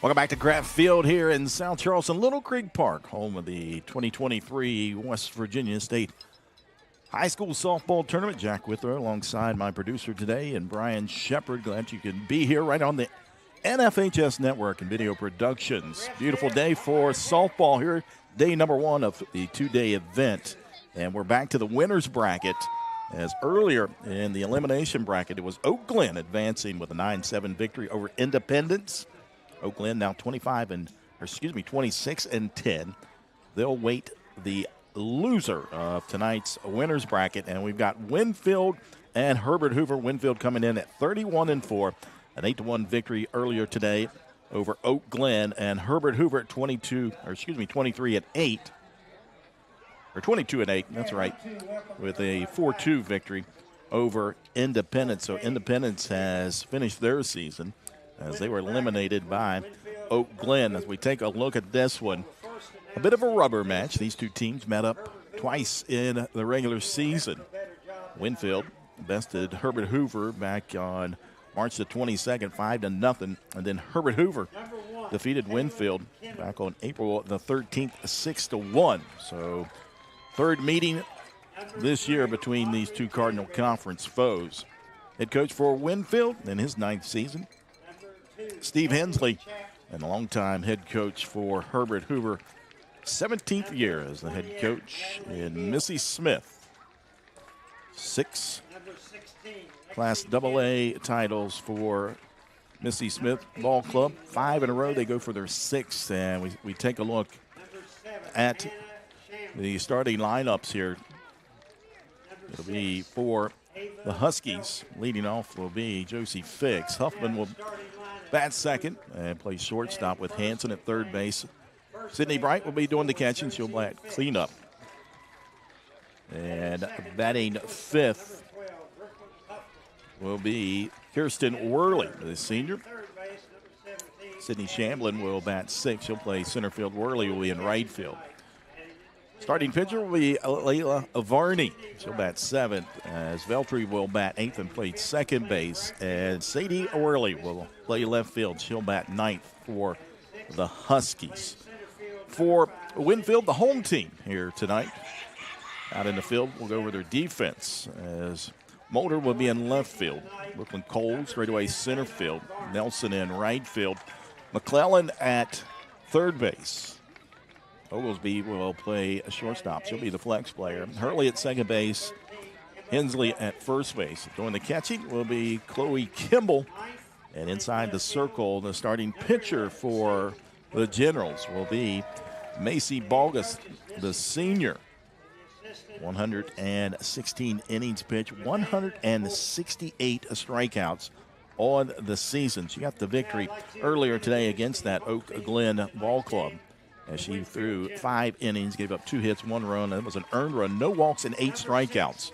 Welcome back to Kraft Field here in South Charleston, Little Creek Park, home of the 2023 West Virginia State High School Softball Tournament. Jack Withrow alongside my producer today and Brian Shepard. Glad you can be here right on the NFHS Network and Video Productions. Beautiful day for softball here, day number one of the two-day event. And we're back to the winner's bracket. As earlier in the elimination bracket, it was Oak Glen advancing with a 9-7 victory over Independence. Oak Glen now 26 and 10. They'll wait the loser of tonight's winner's bracket, and we've got Winfield and Herbert Hoover. Winfield coming in at 31 and 4, an 8-1 victory earlier today over Oak Glen, and Herbert Hoover at 23 and 8. Or 22 and 8, that's right, with a 4-2 victory over Independence. So Independence has finished their season as they were eliminated by Oak Glen. As we take a look at this one, a bit of a rubber match. These two teams met up twice in the regular season. Winfield bested Herbert Hoover back on March the 22nd, 5-0, and then Herbert Hoover defeated Winfield back on April the 13th, 6-1. So third meeting this year between these two Cardinal Conference foes. Head coach for Winfield in his 9th season, Steve Hensley, and longtime head coach for Herbert Hoover, 17th year as the head coach in Missy Smith. 6 Class AA titles for Missy Smith Ball Club. 5 in a row. They go for their 6th, and we take a look at the starting lineups here. It'll be for the Huskies. Leading off will be Josie Fix. Huffman will bat second and play shortstop with Hanson at third base. Sydney Bright will be doing the catching. She'll bat cleanup. And batting fifth will be Kirsten Worley, the senior. Sydney Shamblin will bat sixth. She'll play center field. Worley will be in right field. Starting pitcher will be Layla Varney. She'll bat seventh, as Veltri will bat eighth and play second base. And Sadie Worley will play left field. She'll bat ninth for the Huskies. For Winfield, the home team here tonight. Out in the field, we'll go over their defense, as Mulder will be in left field. Brooklyn Cole straightaway center field. Nelson in right field. McClellan at third base. Oglesby will play a shortstop. She'll be the flex player. Hurley at second base. Hensley at first base. Doing the catching will be Chloe Kimball. And inside the circle, the starting pitcher for the Generals will be Macy Balgus, the senior. 116 innings pitched, 168 strikeouts on the season. She got the victory earlier today against that Oak Glen ball club, as she threw 5 innings, gave up 2 hits, 1 run. That was an earned run, no walks, and 8 strikeouts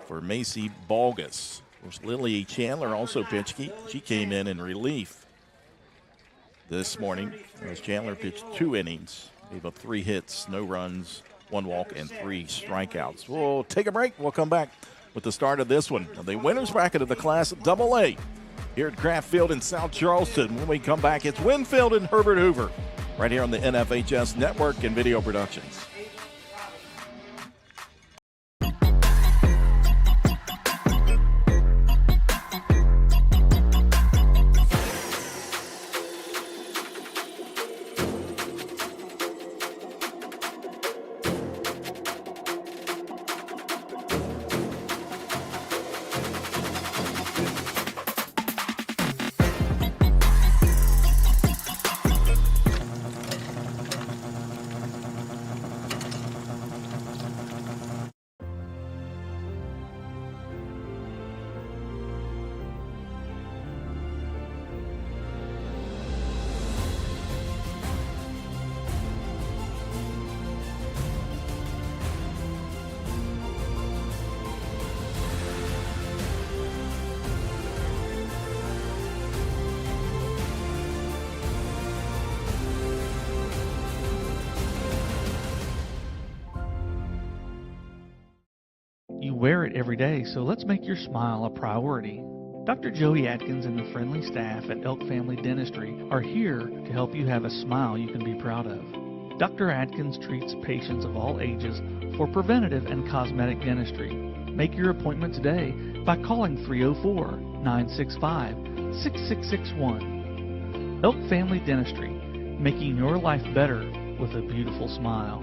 for Macy Balgus. Of course, Lily Chandler also pitched. She came in relief this morning, as Chandler pitched 2 innings, gave up 3 hits, no runs, 1 walk, and 3 strikeouts. We'll take a break. We'll come back with the start of this one, the winner's bracket of the Class AA here at Kraft Field in South Charleston. When we come back, it's Winfield and Herbert Hoover right here on the NFHS Network and Video Productions. You wear it every day, so let's make your smile a priority. Dr. Joey Atkins and the friendly staff at Elk Family Dentistry are here to help you have a smile you can be proud of. Dr. Atkins treats patients of all ages for preventative and cosmetic dentistry. Make your appointment today by calling 304-965-6661. Elk Family Dentistry, making your life better with a beautiful smile.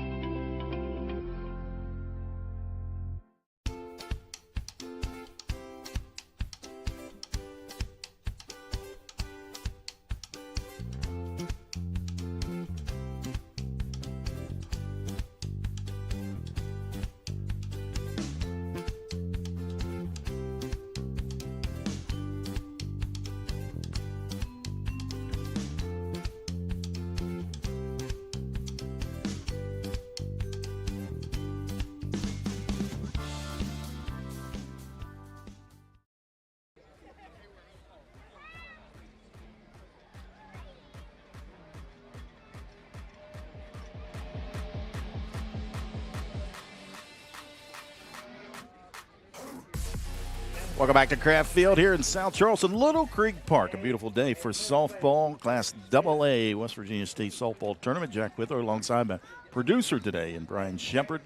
Welcome back to Kraft Field here in South Charleston, Little Creek Park. A beautiful day for softball, Class AA, West Virginia State Softball Tournament. Jack Withler alongside my producer today and Brian Shepard.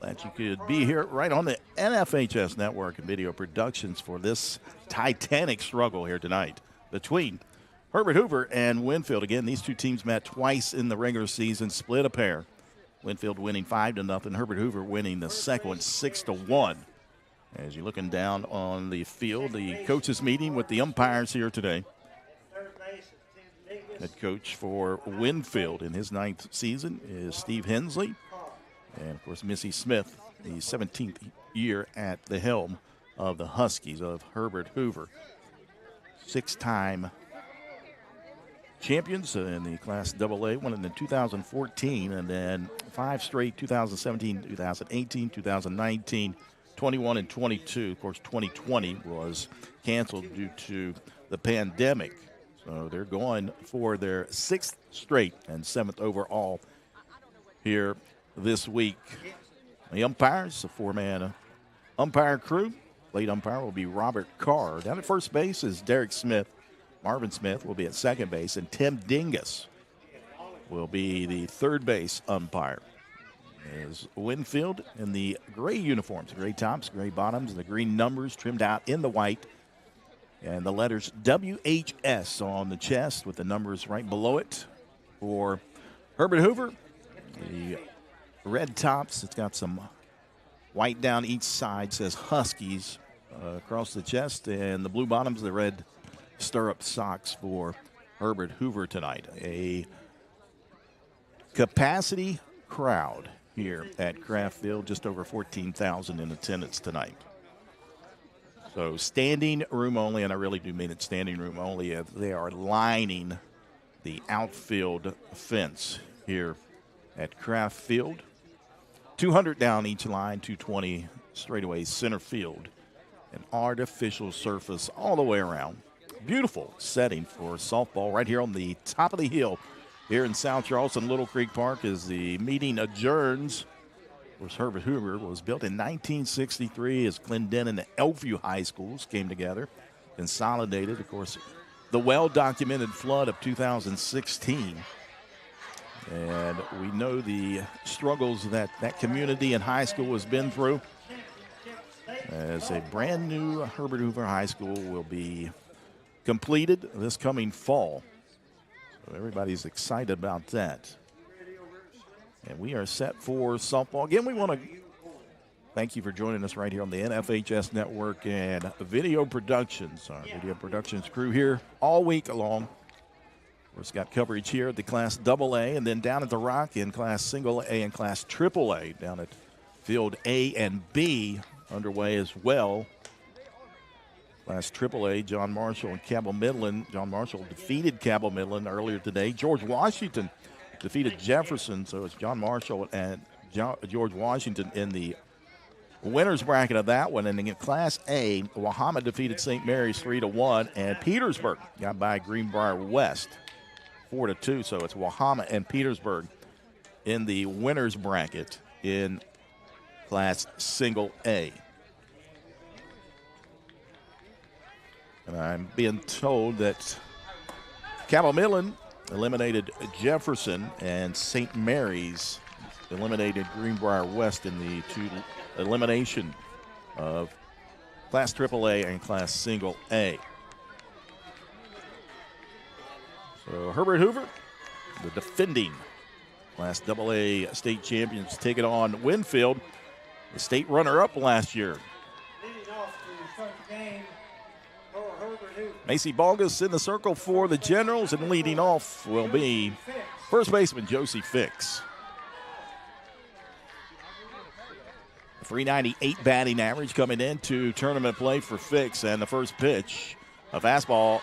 Glad you could be here right on the NFHS Network and Video Productions for this titanic struggle here tonight between Herbert Hoover and Winfield. Again, these two teams met twice in the regular season, split a pair. Winfield winning 5-0, Herbert Hoover winning the second one 6-1. As you're looking down on the field, the coaches meeting with the umpires here today. Head coach for Winfield in his 9th season is Steve Hensley. And, of course, Missy Smith, the 17th year at the helm of the Huskies of Herbert Hoover. 6-time champions in the Class AA, one in 2014, and then 5 straight, 2017, 2018, 2019, 21 and 22. Of course, 2020 was canceled due to the pandemic. So they're going for their 6th straight and 7th overall here this week. The umpires, a 4-man umpire crew. Lead umpire will be Robert Carr. Down at first base is Derek Smith. Marvin Smith will be at second base, and Tim Dingus will be the third base umpire. Is Winfield in the gray uniforms, gray tops, gray bottoms, and the green numbers trimmed out in the white. And the letters WHS on the chest with the numbers right below it. For Herbert Hoover, the red tops, it's got some white down each side, says Huskies across the chest, and the blue bottoms, the red stirrup socks for Herbert Hoover tonight. A capacity crowd here at Kraft Field, just over 14,000 in attendance tonight. So standing room only, and I really do mean it, standing room only, as they are lining the outfield fence here at Kraft Field. 200 down each line, 220 straightaway center field. An artificial surface all the way around. Beautiful setting for softball right here on the top of the hill here in South Charleston, Little Creek Park, as the meeting adjourns. Of course, Herbert Hoover was built in 1963 as Clendenin and Elkview High Schools came together, consolidated. Of course, the well-documented flood of 2016. And we know the struggles that that community and high school has been through. As a brand new Herbert Hoover High School will be completed this coming fall. So everybody's excited about that. And we are set for softball. Again, we want to thank you for joining us right here on the NFHS Network and Video Productions. Our Video Productions crew here all week long. Of course, got coverage here at the Class AA and then down at the Rock in Class Single A and Class AAA down at Field A and B underway as well. Class AAA, John Marshall and Cabell Midland. John Marshall defeated Cabell Midland earlier today. George Washington defeated Jefferson, so it's John Marshall and George Washington in the winners bracket of that one. And in Class A, Wahama defeated St. Mary's 3-1, and Petersburg got by Greenbrier West 4-2. So it's Wahama and Petersburg in the winners bracket in Class Single A. And I'm being told that Cabell Midland eliminated Jefferson, and St. Mary's eliminated Greenbrier West in the two elimination of Class AAA and Class Single A. So Herbert Hoover, the defending Class AA state champions, take it on Winfield, the state runner-up last year. Leading off to start the game for Herbert Hoover. Macy Balgus in the circle for the Generals, and leading off will be first baseman Josie Fix. 398 batting average coming into tournament play for Fix, and the first pitch, a fastball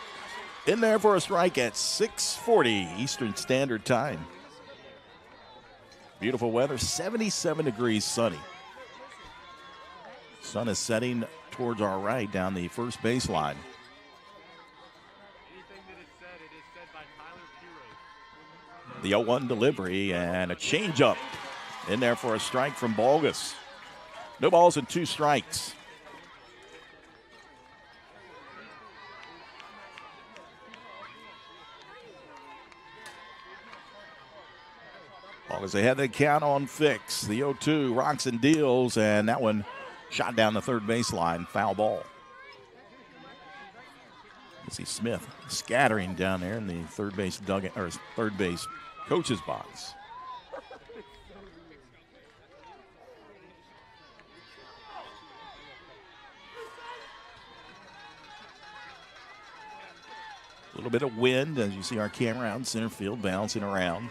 in there for a strike at 6:40 Eastern Standard Time. Beautiful weather, 77 degrees sunny. Sun is setting towards our right down the first baseline. The 0-1 delivery and a changeup in there for a strike from Balgus. No balls and 2 strikes. Balgus ahead the count on Fix. The 0-2 rocks and deals, and that one shot down the third baseline. Foul ball. You see Smith scattering down there in the third base dugout, or third base coach's box. A little bit of wind as you see our camera out in center field bouncing around.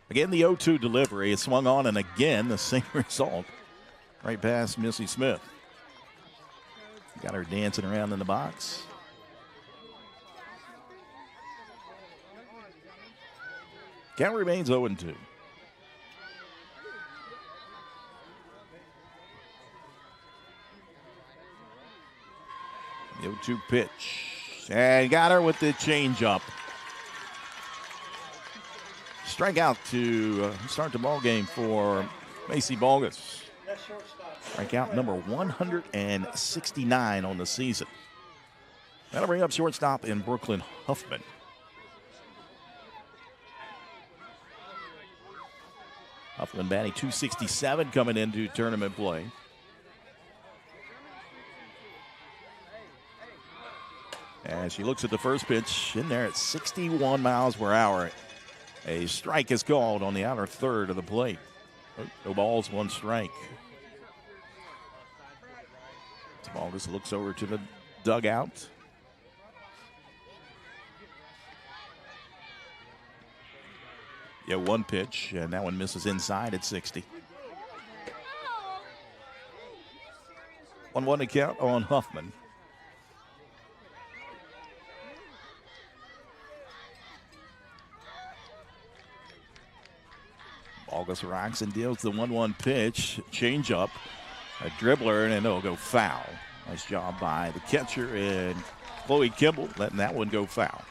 Again, the 0-2 delivery. It swung on, and again, the same result. Right past Missy Smith. Got her dancing around in the box. Count remains 0-2. The 0-2 pitch. And got her with the changeup. Strikeout to start the ball game for Macy Balgus. Strikeout number 169 on the season. That'll bring up shortstop in Brooklyn Huffman. Huffman batting .267 coming into tournament play. As she looks at the first pitch, in there at 61 miles per hour. A strike is called on the outer third of the plate. No balls, 1 strike. Balgus looks over to the dugout. Yeah, 1 pitch, and that one misses inside at 60. 1-1 to count on Huffman. Balgus rocks and deals the 1-1 pitch. Change up. A dribbler, and it'll go foul. Nice job by the catcher and Chloe Kimball letting that one go foul.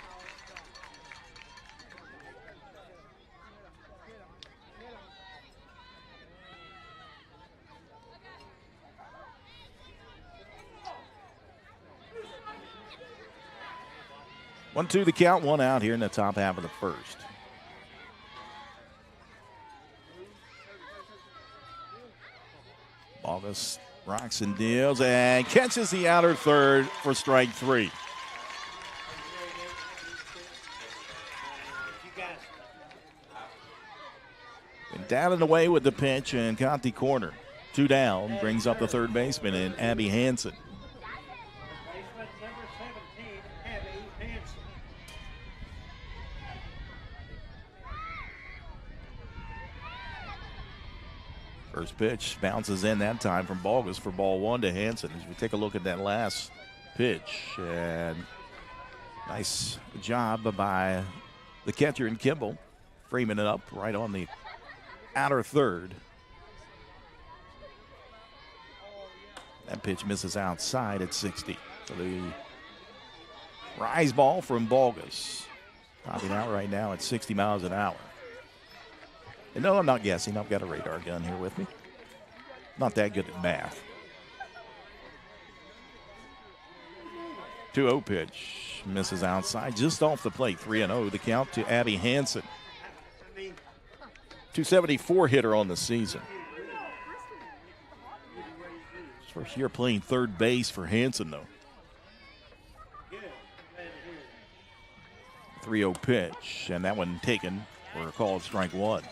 One, 2 the count, 1 out here in the top half of the first. Balgus rocks and deals and catches the outer third for strike 3. And down and away with the pitch and caught the corner. 2 down, brings up the third baseman and Abby Hansen. First pitch bounces in that time from Balgus for ball 1 to Hansen. As we take a look at that last pitch, and nice job by the catcher and Kimball, framing it up right on the outer third. That pitch misses outside at 60. So the rise ball from Balgus, topping out right now at 60 miles an hour. And no, I'm not guessing. I've got a radar gun here with me. Not that good at math. 2-0 pitch. Misses outside, just off the plate. 3-0 the count to Abby Hansen. 274 hitter on the season. First year playing third base for Hansen, though. 3-0 pitch, and that one taken for a call of strike one.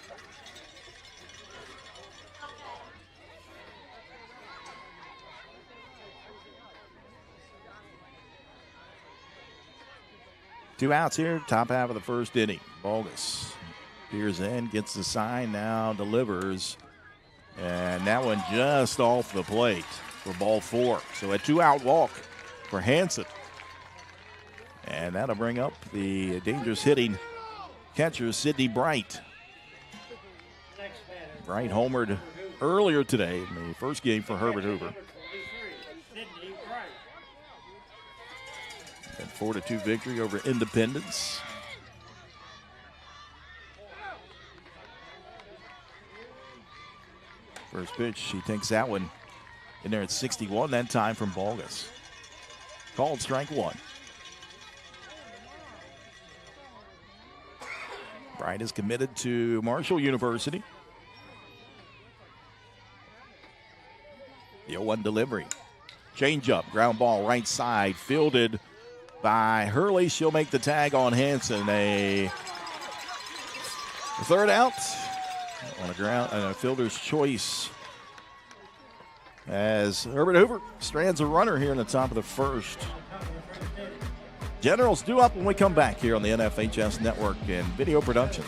Two outs here, top half of the first inning. Bogus peers in, gets the sign, now delivers. And that one just off the plate for ball four. So a 2-out walk for Hansen. And that'll bring up the dangerous hitting catcher, Sydney Bright. Bright homered earlier today in the first game for Herbert Hoover. And 4-2 victory over Independence. First pitch, she takes that one in there at 61, that time from Bogus. Called strike one. Bright is committed to Marshall University. The 0-1 delivery. Change-up, ground ball right side, fielded by Hurley. She'll make the tag on Hansen. A third out on a ground and a fielder's choice as Herbert Hoover strands a runner here in the top of the first. Generals due up when we come back here on the NFHS Network and Video Productions.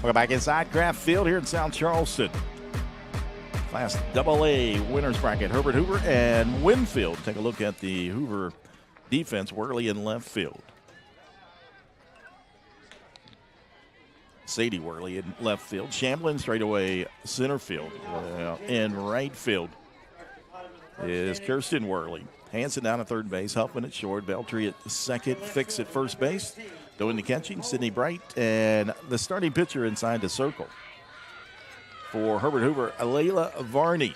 Welcome back inside Kraft Field here in South Charleston. Class AA winners bracket. Herbert Hoover and Winfield. Take a look at the Hoover defense. Worley in left field. Sadie Worley in left field. Shamblin straight away center field. In right field is Kirsten Worley. Hansen down at third base. Huffman at short. Beltry at second. Fix at first base. Doing the catching, Sydney Bright, and the starting pitcher inside the circle. For Herbert Hoover, Layla Varney.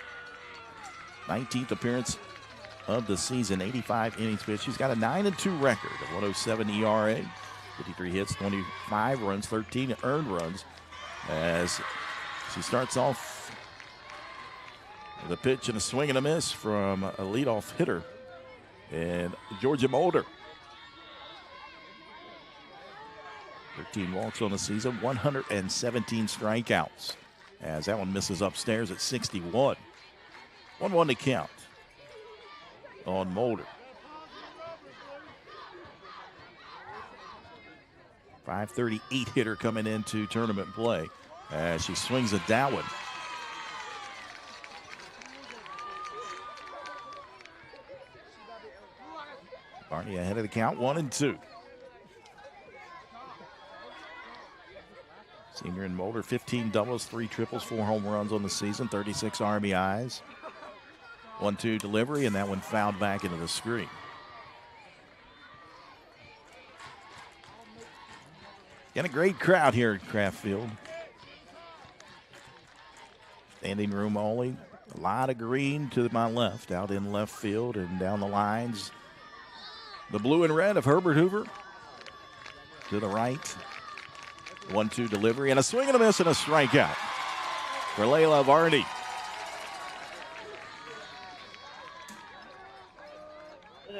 19th appearance of the season, 85 innings pitched. She's got a 9-2 record, a 1.07 ERA, 53 hits, 25 runs, 13 earned runs. As she starts off with a pitch and a swing and a miss from a leadoff hitter, and Georgia Mulder. 13 walks on the season, 117 strikeouts. As that one misses upstairs at 61. 1-1 to count on Mulder. 538 hitter coming into tournament play as she swings at that one. Barney ahead of the count, 1-2. Senior in Mulder, 15 doubles, 3 triples, 4 home runs on the season, 36 RBIs. 1-2 delivery, and that one fouled back into the screen. Got a great crowd here at Kraft Field. Standing room only. A lot of green to my left, out in left field and down the lines. The blue and red of Herbert Hoover to the right. 1-2 delivery and a swing and a miss and a strikeout for Layla Varney.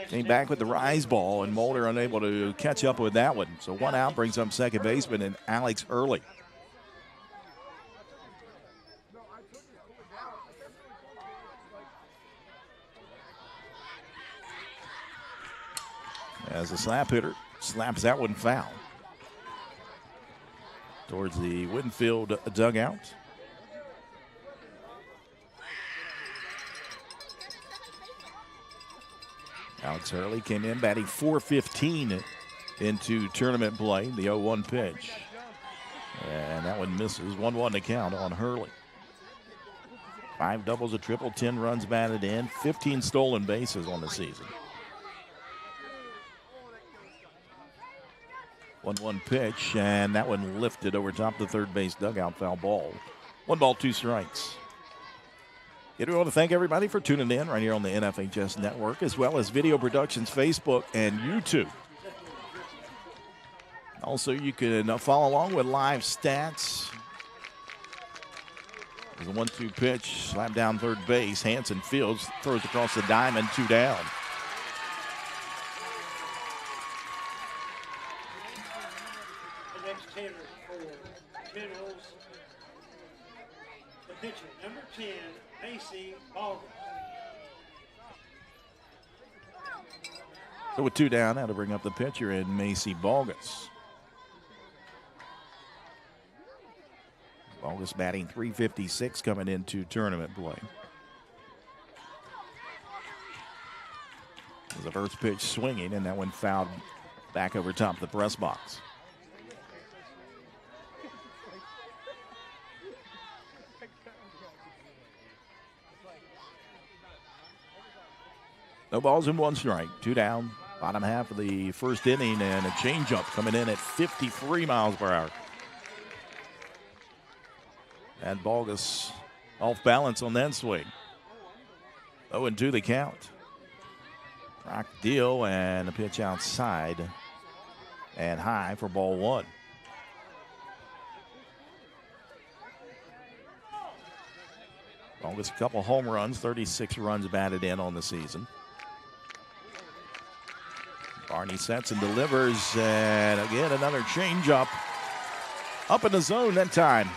Came back with the rise ball, and Mulder unable to catch up with that one. So one out brings up second baseman and Alex Hurley. As the slap hitter slaps that one foul towards the Winfield dugout. Alex Hurley came in batting .415 into tournament play. The 0-1 pitch. And that one misses. 1-1 to count on Hurley. 5 doubles, a triple, 10 runs batted in, 15 stolen bases on the season. 1-1 pitch, and that one lifted over top the third base dugout. Foul ball. 1 ball, 2 strikes. We want to thank everybody for tuning in right here on the NFHS Network, as well as Video Productions Facebook and YouTube. Also, you can follow along with live stats. There's a 1-2 pitch, slap down third base. Hanson fields, throws across the diamond, 2 down. The next hitter for Generals, the pitcher, number 10, Macy Baldwin. So with 2 down, now to bring up the pitcher in Macy Balgus. Balgus batting .356 coming into tournament play. There's the first pitch swinging, and that one fouled back over top of the press box. No balls and 1 strike. 2 down. Bottom half of the first inning, and a changeup coming in at 53 miles per hour. And Balgus off balance on that swing. 0-2 the count. Rock deal and a pitch outside and high for ball 1. Balgus a couple home runs, 36 runs batted in on the season. Barney sets and delivers, and again another changeup. Up in the zone that time.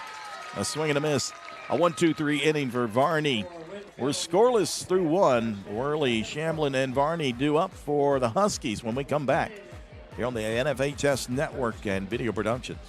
A swing and a miss. A 1-2-3 inning for Varney. We're scoreless through 1. Worley, Shamblin, and Varney due up for the Huskies when we come back here on the NFHS Network and Video Productions.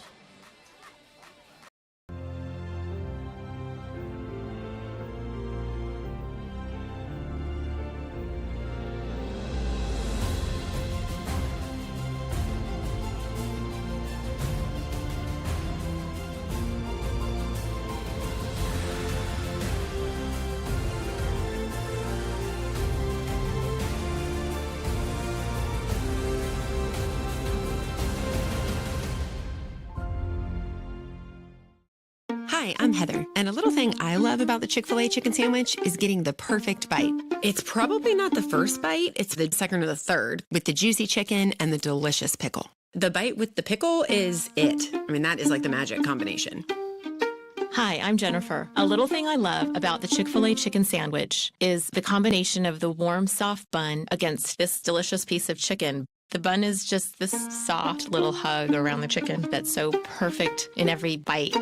Hi, I'm Heather, and a little thing I love about the Chick-fil-A chicken sandwich is getting the perfect bite. It's probably not the first bite, it's the second or the third, with the juicy chicken and the delicious pickle. The bite with the pickle is it. I mean, that is like the magic combination. Hi, I'm Jennifer. A little thing I love about the Chick-fil-A chicken sandwich is the combination of the warm, soft bun against this delicious piece of chicken. The bun is just this soft little hug around the chicken that's so perfect in every bite.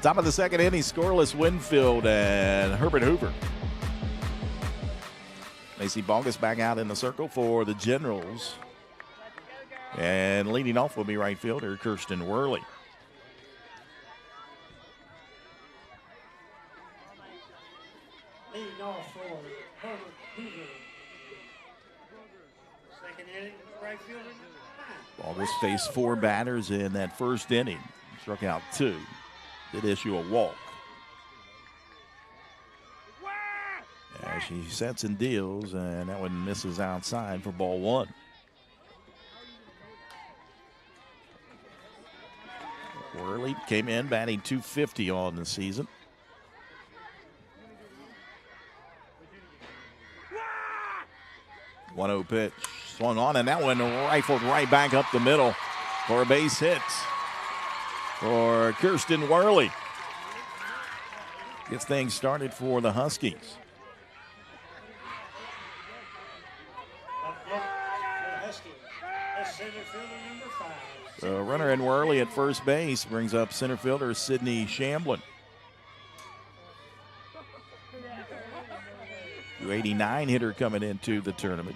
Top of the second inning, scoreless Winfield and Herbert Hoover. Macy Balgus back out in the circle for the Generals. And leading off will be right fielder Kirsten Worley. Leading off for Herbert Hoover. Second inning, right fielder. Balgus faced 4 batters in that first inning. Struck out 2. Did issue a walk. As she sets and deals, and that one misses outside for ball 1. Worley came in batting .250 on the season. One 1-0 pitch swung on, and that one rifled right back up the middle for a base hit for Kirsten Worley. gets things started for the Huskies. Up next for the Huskies, that's center fielder number 5. The runner in early at first base brings up center fielder Sidney Shamblin. 289 hitter coming into the tournament.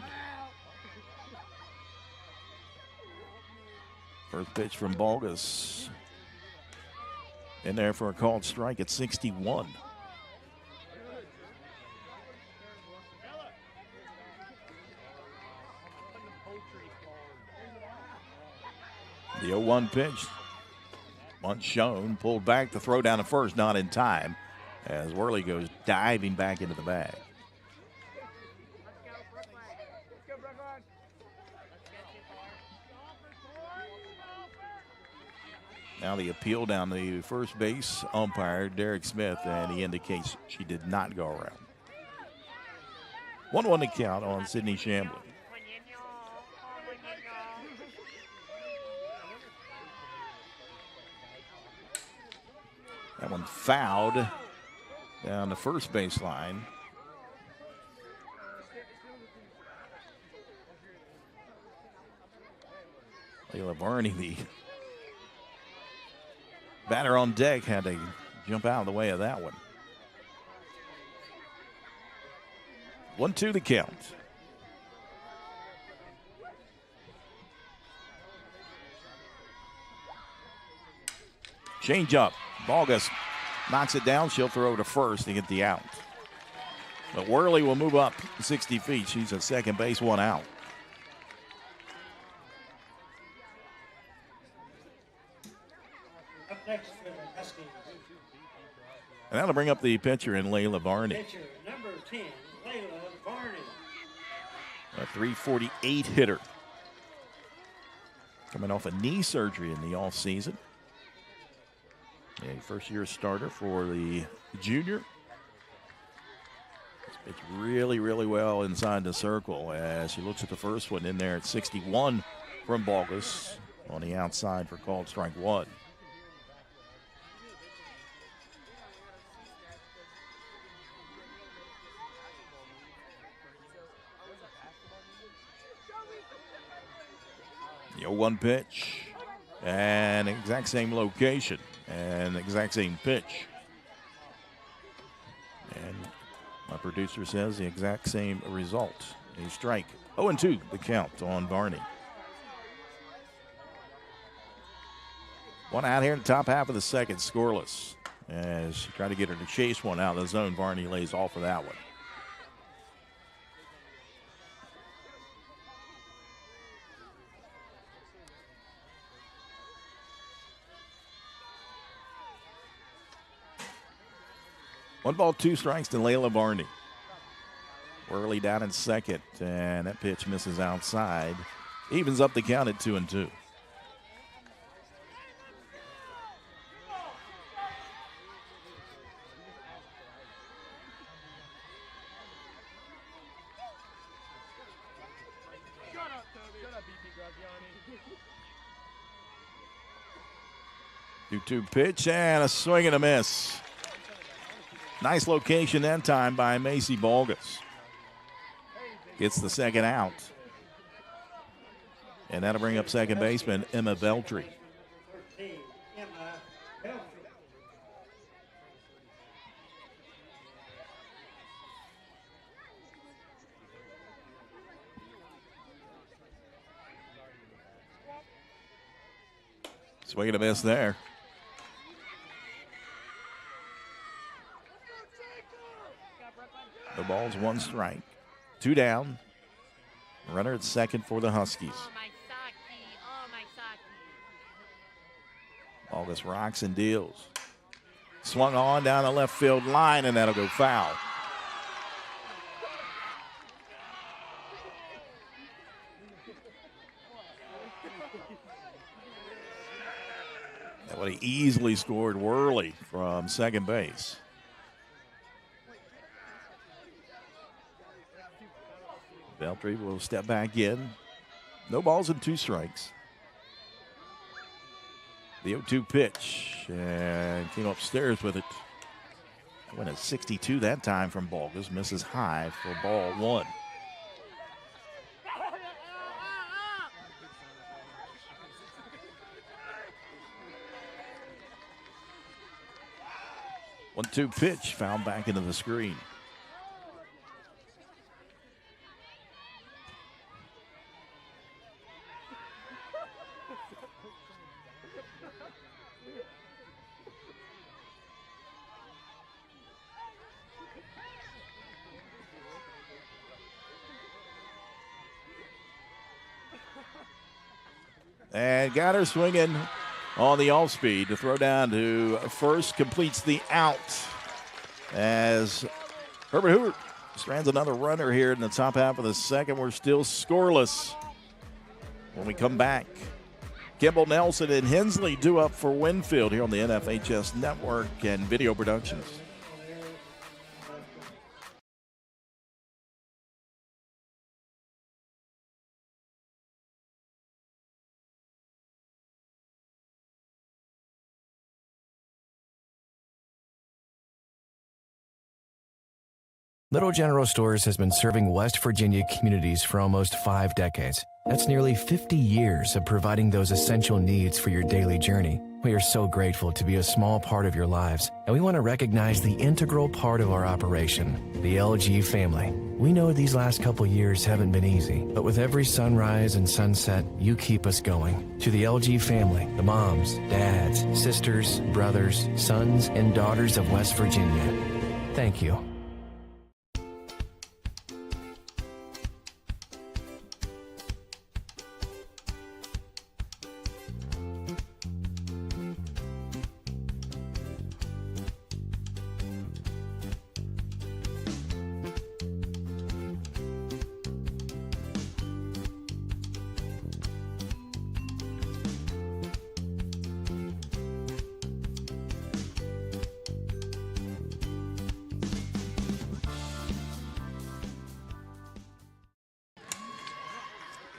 First pitch from Bogus. In there for a called strike at 61. The 0-1 pitch. Once shown, pulled back, the throw down to first, not in time, as Worley goes diving back into the bag. Now the appeal down the first base umpire, Derek Smith, and he indicates she did not go around. 1-1 to count on Sidney Shamblin. That one fouled down the first baseline. Layla Varney, the batter on deck, had to jump out of the way of that one. 1-2 the count. Change up. Bogus knocks it down. She'll throw to first to get the out. But Worley will move up 60 feet. She's at second base, 1 out. Up next for the Huskies, And that'll bring up the pitcher in Layla Varney. pitcher number 10, Layla Varney. A 348 hitter. Coming off a knee surgery in the offseason. A first-year starter for the junior. It's really, really well inside the circle as she looks at the first one in there at 61 from Bogus on the outside for called strike 1. The 0-1 pitch and exact same location. And exact same pitch. And my producer says the exact same result. A strike. 0-2 the count on Varney. 1 out here in the top half of the second, scoreless. As she tried to get her to chase one out of the zone, Varney lays off for that one. One ball, 2 strikes to Layla Varney. Worley down in second, and that pitch misses outside. Evens up the count at 2-2. Two pitch and a swing and a miss. Nice location that time by Macy Bogus. Gets the second out. And that'll bring up second baseman Emma Beltry. 13, Emma Beltry. Swing and a miss there. The ball's 1 strike. 2 down. Runner at second for the Huskies. Bogus rocks and deals. Swung on down the left field line, and that'll go foul. That would have easily scored Worley from second base. Beltry will step back in. No balls and 2 strikes. The 0-2 pitch, and came upstairs with it. Went at 62 that time from Balgas. Misses high for ball one. One-two pitch fouled back into the screen. And got her swinging on the off speed to throw down to first, completes the out as Herbert Hoover strands another runner here in the top half of the second. We're still scoreless when we come back. Kimball, Nelson, and Hensley due up for Winfield here on the NFHS Network and Video Productions. Little General Stores has been serving West Virginia communities for almost 5 decades. That's nearly 50 years of providing those essential needs for your daily journey. We are so grateful to be a small part of your lives, and we want to recognize the integral part of our operation, the LG family. We know these last couple years haven't been easy, but with every sunrise and sunset, you keep us going. To the LG family, the moms, dads, sisters, brothers, sons, and daughters of West Virginia, thank you.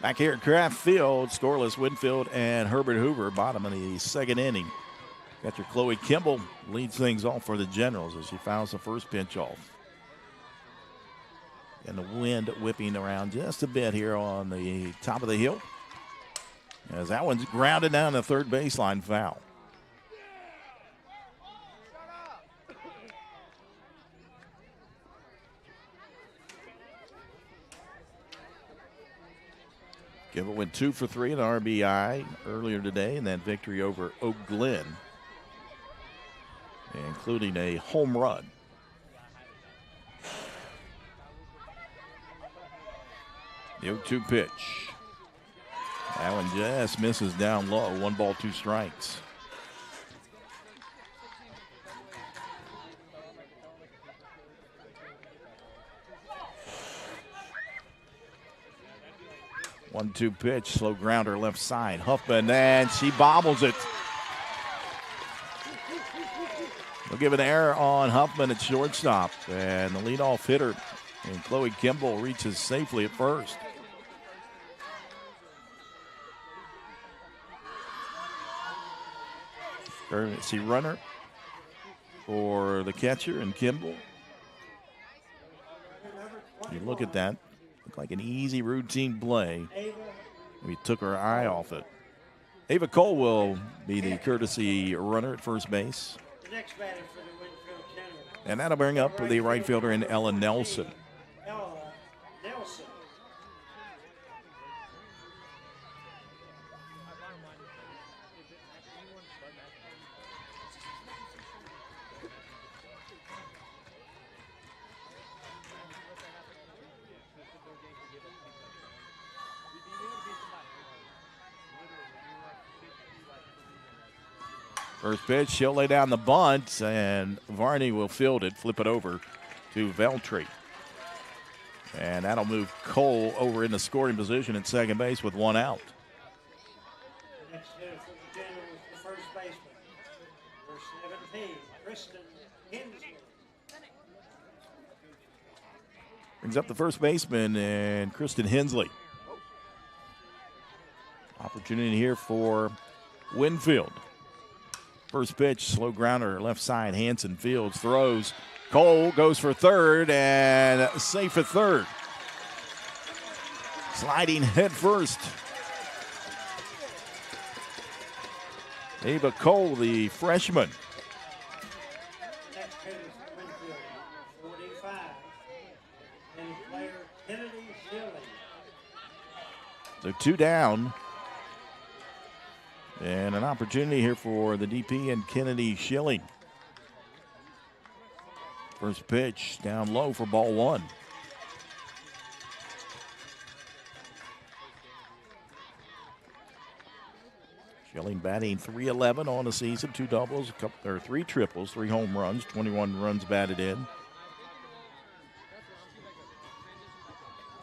Back here at Kraft Field, scoreless Winfield and Herbert Hoover, bottom of the second inning. Got your Chloe Kimball leads things off for the Generals as she fouls the first pitch off. And the wind whipping around just a bit here on the top of the hill. As that one's grounded down the third baseline, foul. Kimball went 2 for 3 in RBI earlier today in that victory over Oak Glen, including a home run. The 0-2 pitch. That one just misses down low. 1 ball, 2 strikes. One-two pitch, slow grounder left side. Huffman, and she bobbles it. We'll give an error on Huffman at shortstop. And the leadoff hitter, and Chloe Kimball, reaches safely at first. Emergency runner for the catcher and Kimball. You look at that. Looked like an easy routine play. We took our eye off it. Ava Cole will be the courtesy runner at first base. The next batter for the Winfield Generals. And that'll bring up the right fielder in Ella Nelson. Ella Nelson. First pitch, she'll lay down the bunt, and Varney will field it, flip it over to Veltri. And that'll move Cole over into scoring position at second base with 1 out. The next hitter for the Generals, the first baseman, number 17, Kristen Hensley. Brings up the first baseman and Kristen Hensley. Opportunity here for Winfield. First pitch, slow grounder, left side. Hanson fields, throws. Cole goes for third and safe at third. Sliding head first. Ava Cole, the freshman. Next hitter for Winfield, 45. And player Kennedy Shilling. So 2 down. And an opportunity here for the DP and Kennedy Shilling. First pitch down low for ball 1. Shilling batting .311 on the season, 2 doubles, 3 triples, 3 home runs, 21 runs batted in.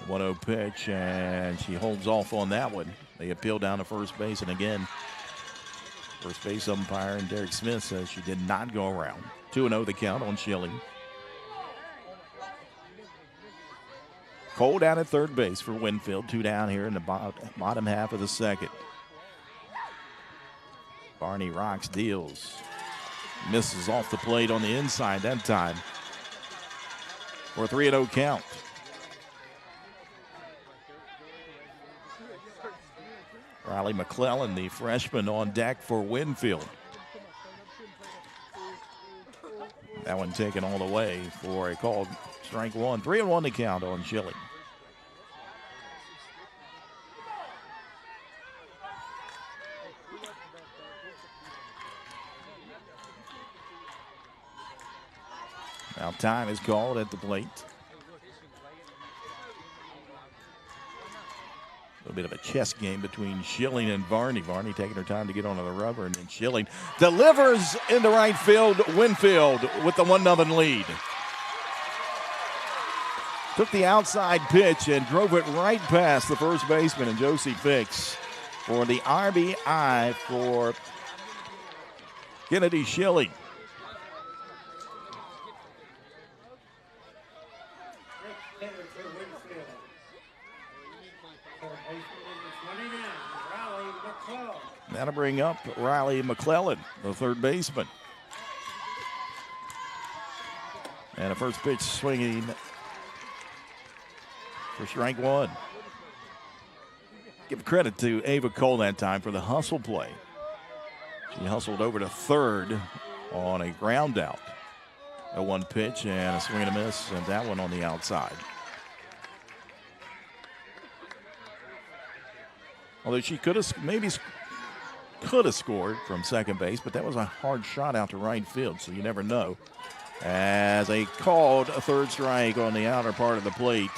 1-0 pitch, and she holds off on that one. They appeal down to first base, and again, first base umpire and Derek Smith says she did not go around. 2-0 the count on Shilling. Cole down at third base for Winfield. 2 down here in the bottom half of the second. Barney rocks, deals. Misses off the plate on the inside that time for a 3-0 count. Riley McClellan, the freshman, on deck for Winfield. That one taken all the way for a called strike 1. 3-1 to count on Shilling. Now time is called at the plate. A little bit of a chess game between Shilling and Varney. Varney taking her time to get onto the rubber, and then Shilling delivers into right field. Winfield with the 1-0 lead. Took the outside pitch and drove it right past the first baseman and Josie Fix for the RBI for Kennedy Shilling. Next hitter for Winfield. Third baseman, number 29, Riley McClellan. That'll bring up Riley McClellan, the third baseman. And a first pitch swinging for strike 1. Give credit to Ava Cole that time for the hustle play. She hustled over to third on a ground out. A 1 pitch and a swing and a miss, and that one on the outside. Although she could have scored from second base, but that was a hard shot out to right field, so you never know. As they called a third strike on the outer part of the plate.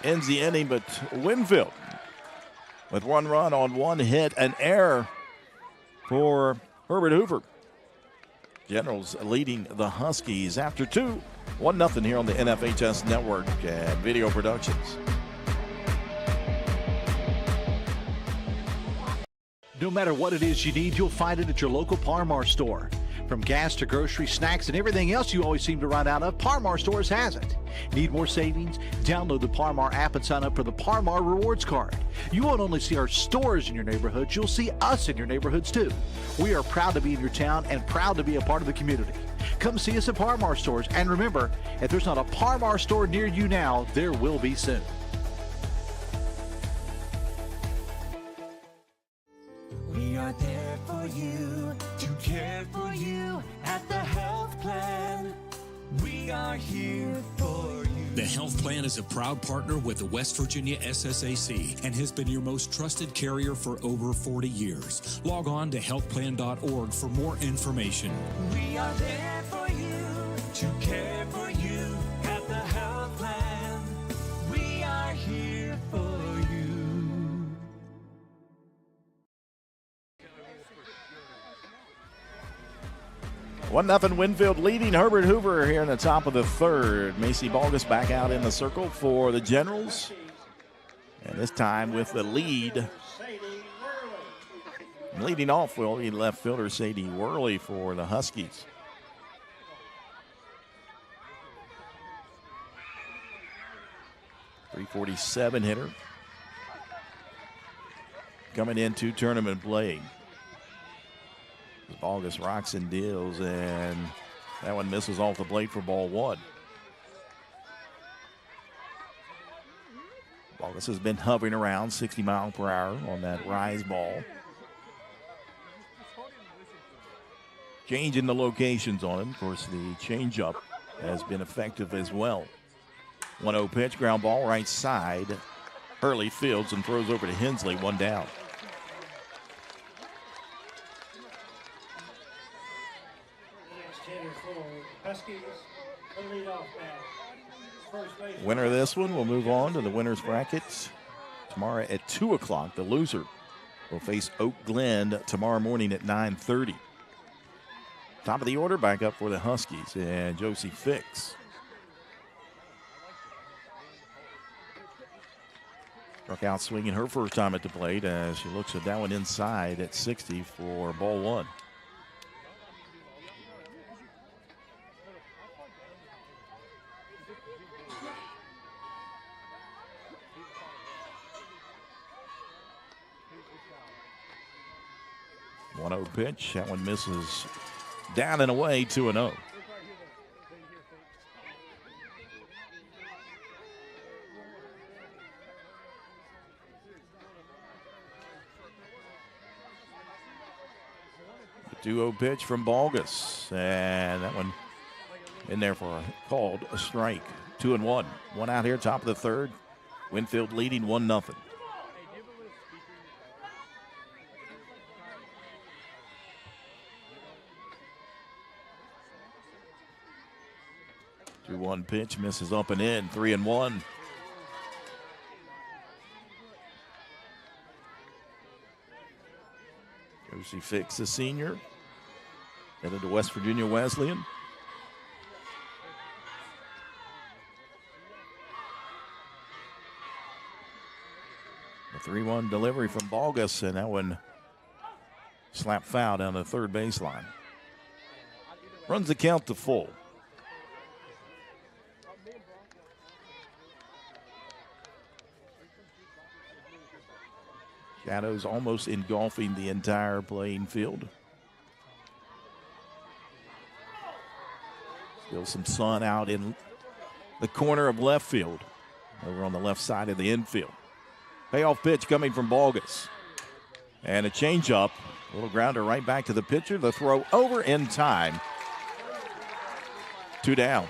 Ends the inning, but Winfield with 1 run on 1 hit, an error for Herbert Hoover. Generals leading the Huskies after 2. 1-0 here on the NFHS Network and Video Productions. No matter what it is you need, you'll find it at your local Par-Mar store. From gas to grocery, snacks, and everything else you always seem to run out of, Par-Mar Stores has it. Need more savings? Download the Par-Mar app and sign up for the Par-Mar Rewards Card. You won't only see our stores in your neighborhoods, you'll see us in your neighborhoods too. We are proud to be in your town and proud to be a part of the community. Come see us at Par-Mar Stores, and remember, if there's not a Par-Mar store near you now, there will be soon. We are there for you, to care for you at the health plan. We are here for you. The health plan is a proud partner with the West Virginia SSAC and has been your most trusted carrier for over 40 years. Log on to healthplan.org for more information. We are there for you, to care for you at the health plan. We are here for you. 1-0 Winfield leading Herbert Hoover here in the top of the third. Macy Balgus back out in the circle for the Generals. And this time with the lead. Leading off will be left fielder Sadie Worley for the Huskies. .347 hitter. Coming into tournament play. Balgus rocks and deals, and That one misses off the plate for ball one. Bogus has been hovering around 60 miles per hour on that rise ball. Changing the locations on him. Of course, the changeup has been effective as well. 1-0 pitch, ground ball, right side. Hurley fields and throws over to Hensley, one down. Huskies, the leadoff batter. First base. Winner of this one will move on to the winner's bracket tomorrow at 2 o'clock. The loser will face Oak Glen tomorrow morning at 9:30. Top of the order, back up for the Huskies and Josie Fix. Struck out swinging her first time at the plate as she looks at that one inside at 60 for ball one. Pitch. That one misses down and away, 2-0. The 2-0 pitch from Bogus. And that one in there for a strike. 2-1. One out here, top of the third. Winfield leading 1-0. One pitch misses up and in, 3-1. Josie Fix, the senior, headed to West Virginia Wesleyan. A 3-1 delivery from Bogus, and that one slapped foul down the third baseline. Runs the count to full. Shadows almost engulfing the entire playing field. Still some sun out in the corner of left field, over on the left side of the infield. Payoff pitch coming from Bogus. And a changeup. A little grounder right back to the pitcher. The throw over in time. 2 down.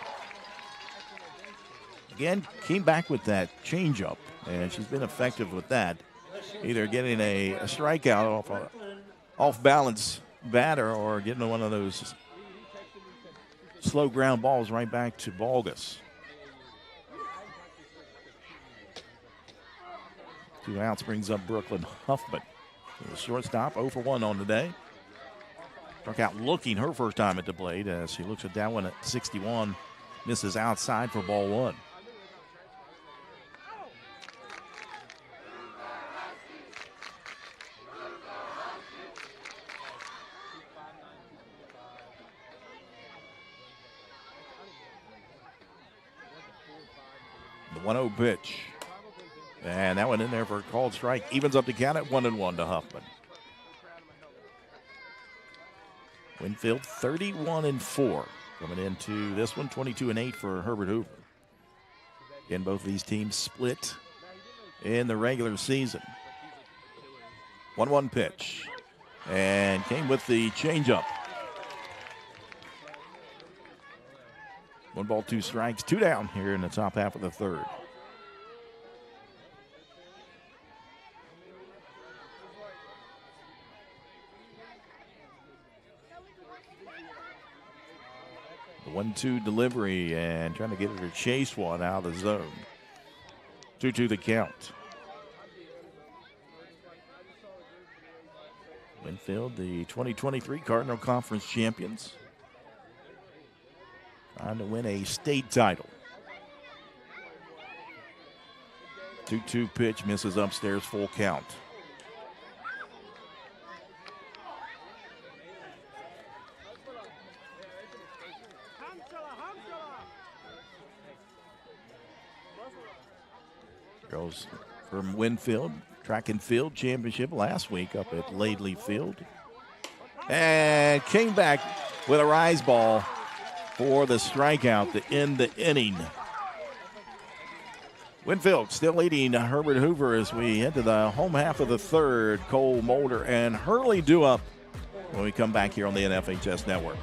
Again, came back with that changeup, and she's been effective with that. Either getting a strikeout off a off-balance batter or getting one of those slow ground balls right back to Bogus. 2 outs brings up Brooklyn Huffman. The shortstop, 0 for 1 on the day. Struck out looking her first time at the plate as she looks at that one at 61. Misses outside for ball one. The 1-0 pitch. And that one in there for a called strike. Evens up the count at 1-1 to Huffman. Winfield 31-4. Coming into this one, 22-8 for Herbert Hoover. Again, both of these teams split in the regular season. 1-1 pitch. And came with the changeup. 1 ball, 2 strikes, 2 down here in the top half of the third. The 1-2 delivery and trying to get her to chase one out of the zone. 2-2 the count. Winfield, the 2023 Cardinal Conference champions. Trying to win a state title. 2-2 pitch misses upstairs, full count. Goes from Winfield, track and field championship last week up at Laidley Field. And came back with a rise ball for the strikeout to end the inning. Winfield still leading Herbert Hoover as we head to the home half of the third. Cole Mulder and Hurley due up when we come back here on the NFHS Network.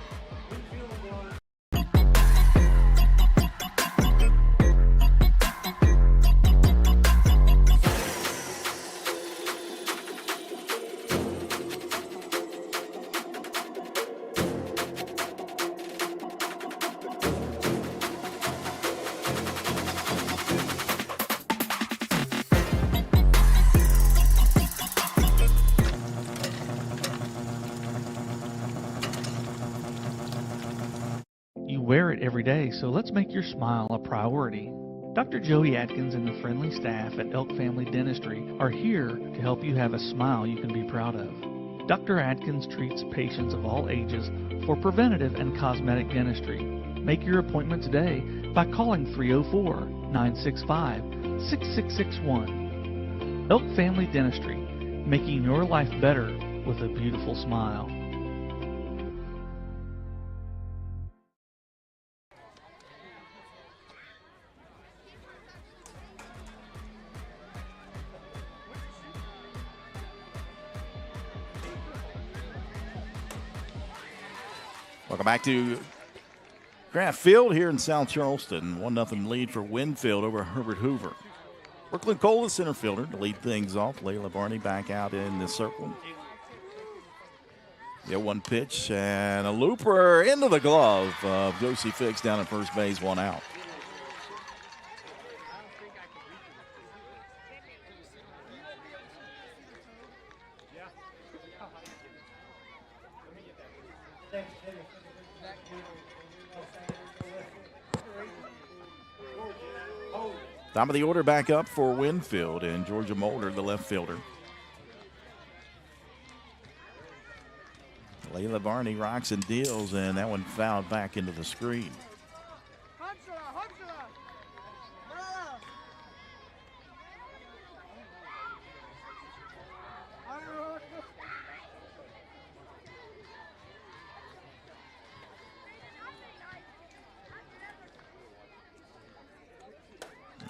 Wear it every day, so let's make your smile a priority. Dr. Joey Atkins and the friendly staff at Elk Family Dentistry are here to help you have a smile you can be proud of. Dr. Atkins treats patients of all ages for preventative and cosmetic dentistry. Make your appointment today by calling 304-965-6661. Elk Family Dentistry, making your life better with a beautiful smile. Welcome back to Grant Field here in South Charleston. 1-0 lead for Winfield over Herbert Hoover. Brooklyn Cole, the center fielder, to lead things off. Layla Barney back out in the circle. The 0-1 pitch and a looper into the glove of Josie Fix down at first base, 1 out. Top of the order back up for Winfield and Georgia Mulder, the left fielder. Layla Varney rocks and deals, and that one fouled back into the screen.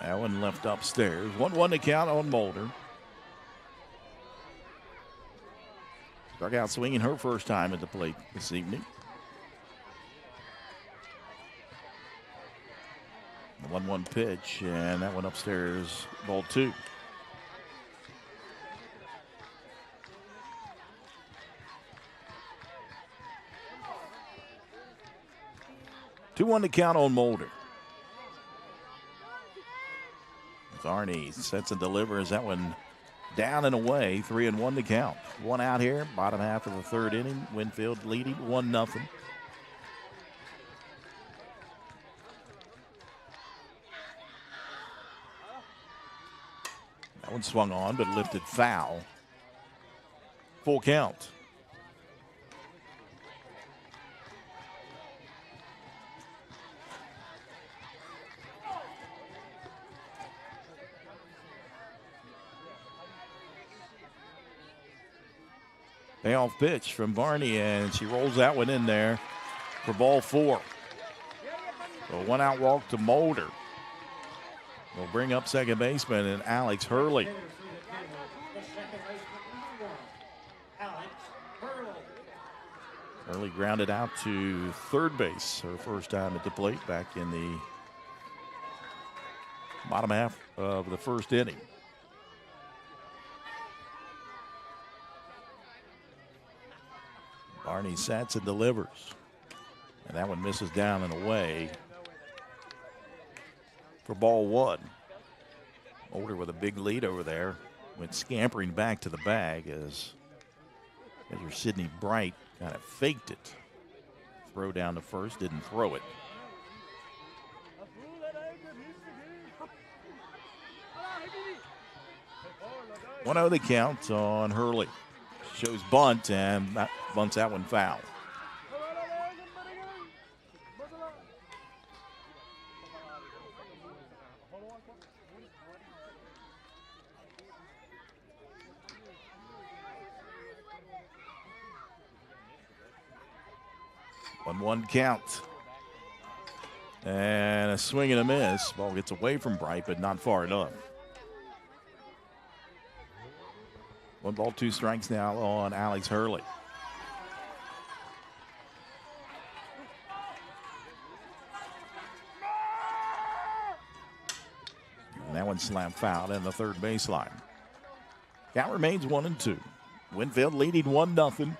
That one left upstairs. 1-1 to count on Mulder. Struck out swinging her first time at the plate this evening. The 1-1 pitch, and that one upstairs, ball 2. Two-1 to count on Mulder. Varney sets and delivers that one down and away. 3-1 to count. 1 out here, bottom half of the third inning. Winfield leading 1-0. That one swung on but lifted foul. Full count. Payoff pitch from Varney, and she rolls that one in there for ball 4. So 1 out walk to Mulder. We'll bring up second baseman and Alex Hurley. Hurley grounded out to third base her first time at the plate back in the bottom half of the first inning. Barney sets and delivers. And that one misses down and away for ball 1. Mulder with a big lead over there. Went scampering back to the bag as your Sydney Bright kind of faked it. Throw down to first, didn't throw it. 1-0 the count on Hurley. Shows bunt, and that bunts that one foul. One count. And a swing and a miss. Ball gets away from Bright, but not far enough. 1 ball, 2 strikes now on Alex Hurley. And that one slammed foul in the third baseline. Count remains 1-2. Winfield leading 1-0.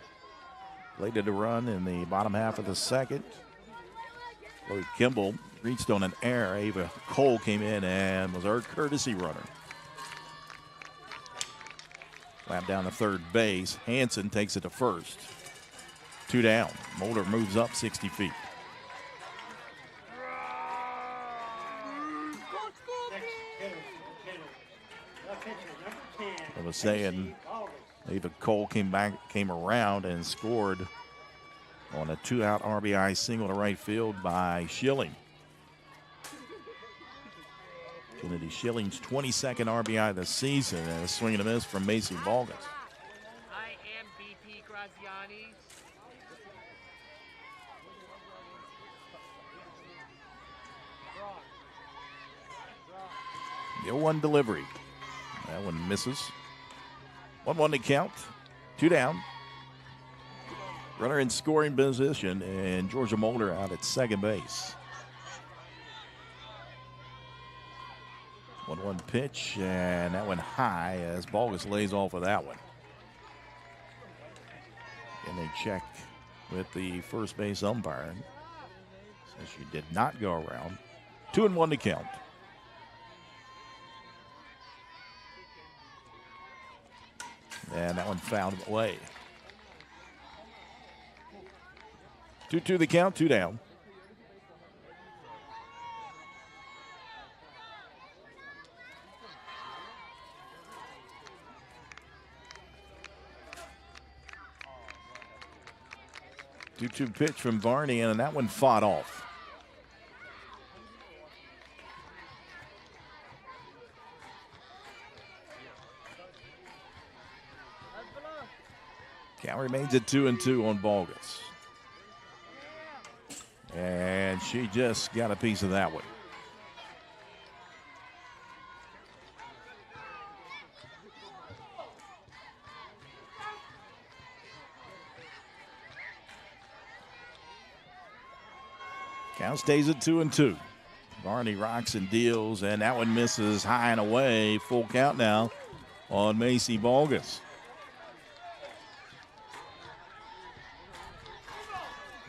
Played it a run in the bottom half of the second. Chloe Kimball reached on an error. Ava Cole came in and was our courtesy runner. Slammed down to third base. Hanson takes it to first. 2 down. Mulder moves up 60 feet. I was saying Ava Cole came around and scored on a 2-out RBI single to right field by Schilling. Kennedy Schilling's 22nd RBI this season, and a swing and a miss from Macy Balgas. I am BP Graziani. The 0-1 delivery. That one misses. 1-1 to count. 2 down. Runner in scoring position, and Georgia Mulder out at second base. 1-1 pitch, and that one high as Balgas lays off of that one. And they check with the first base umpire. Says she did not go around. 2-1 to count. And that one fouled away. 2-2 the count, 2 down. Two pitch from Varney, and that one fought off. Count remains at 2-2 on Balgas. And she just got a piece of that one. Count stays at 2-2. Varney rocks and deals, and that one misses high and away. Full count now on Macy Balgas.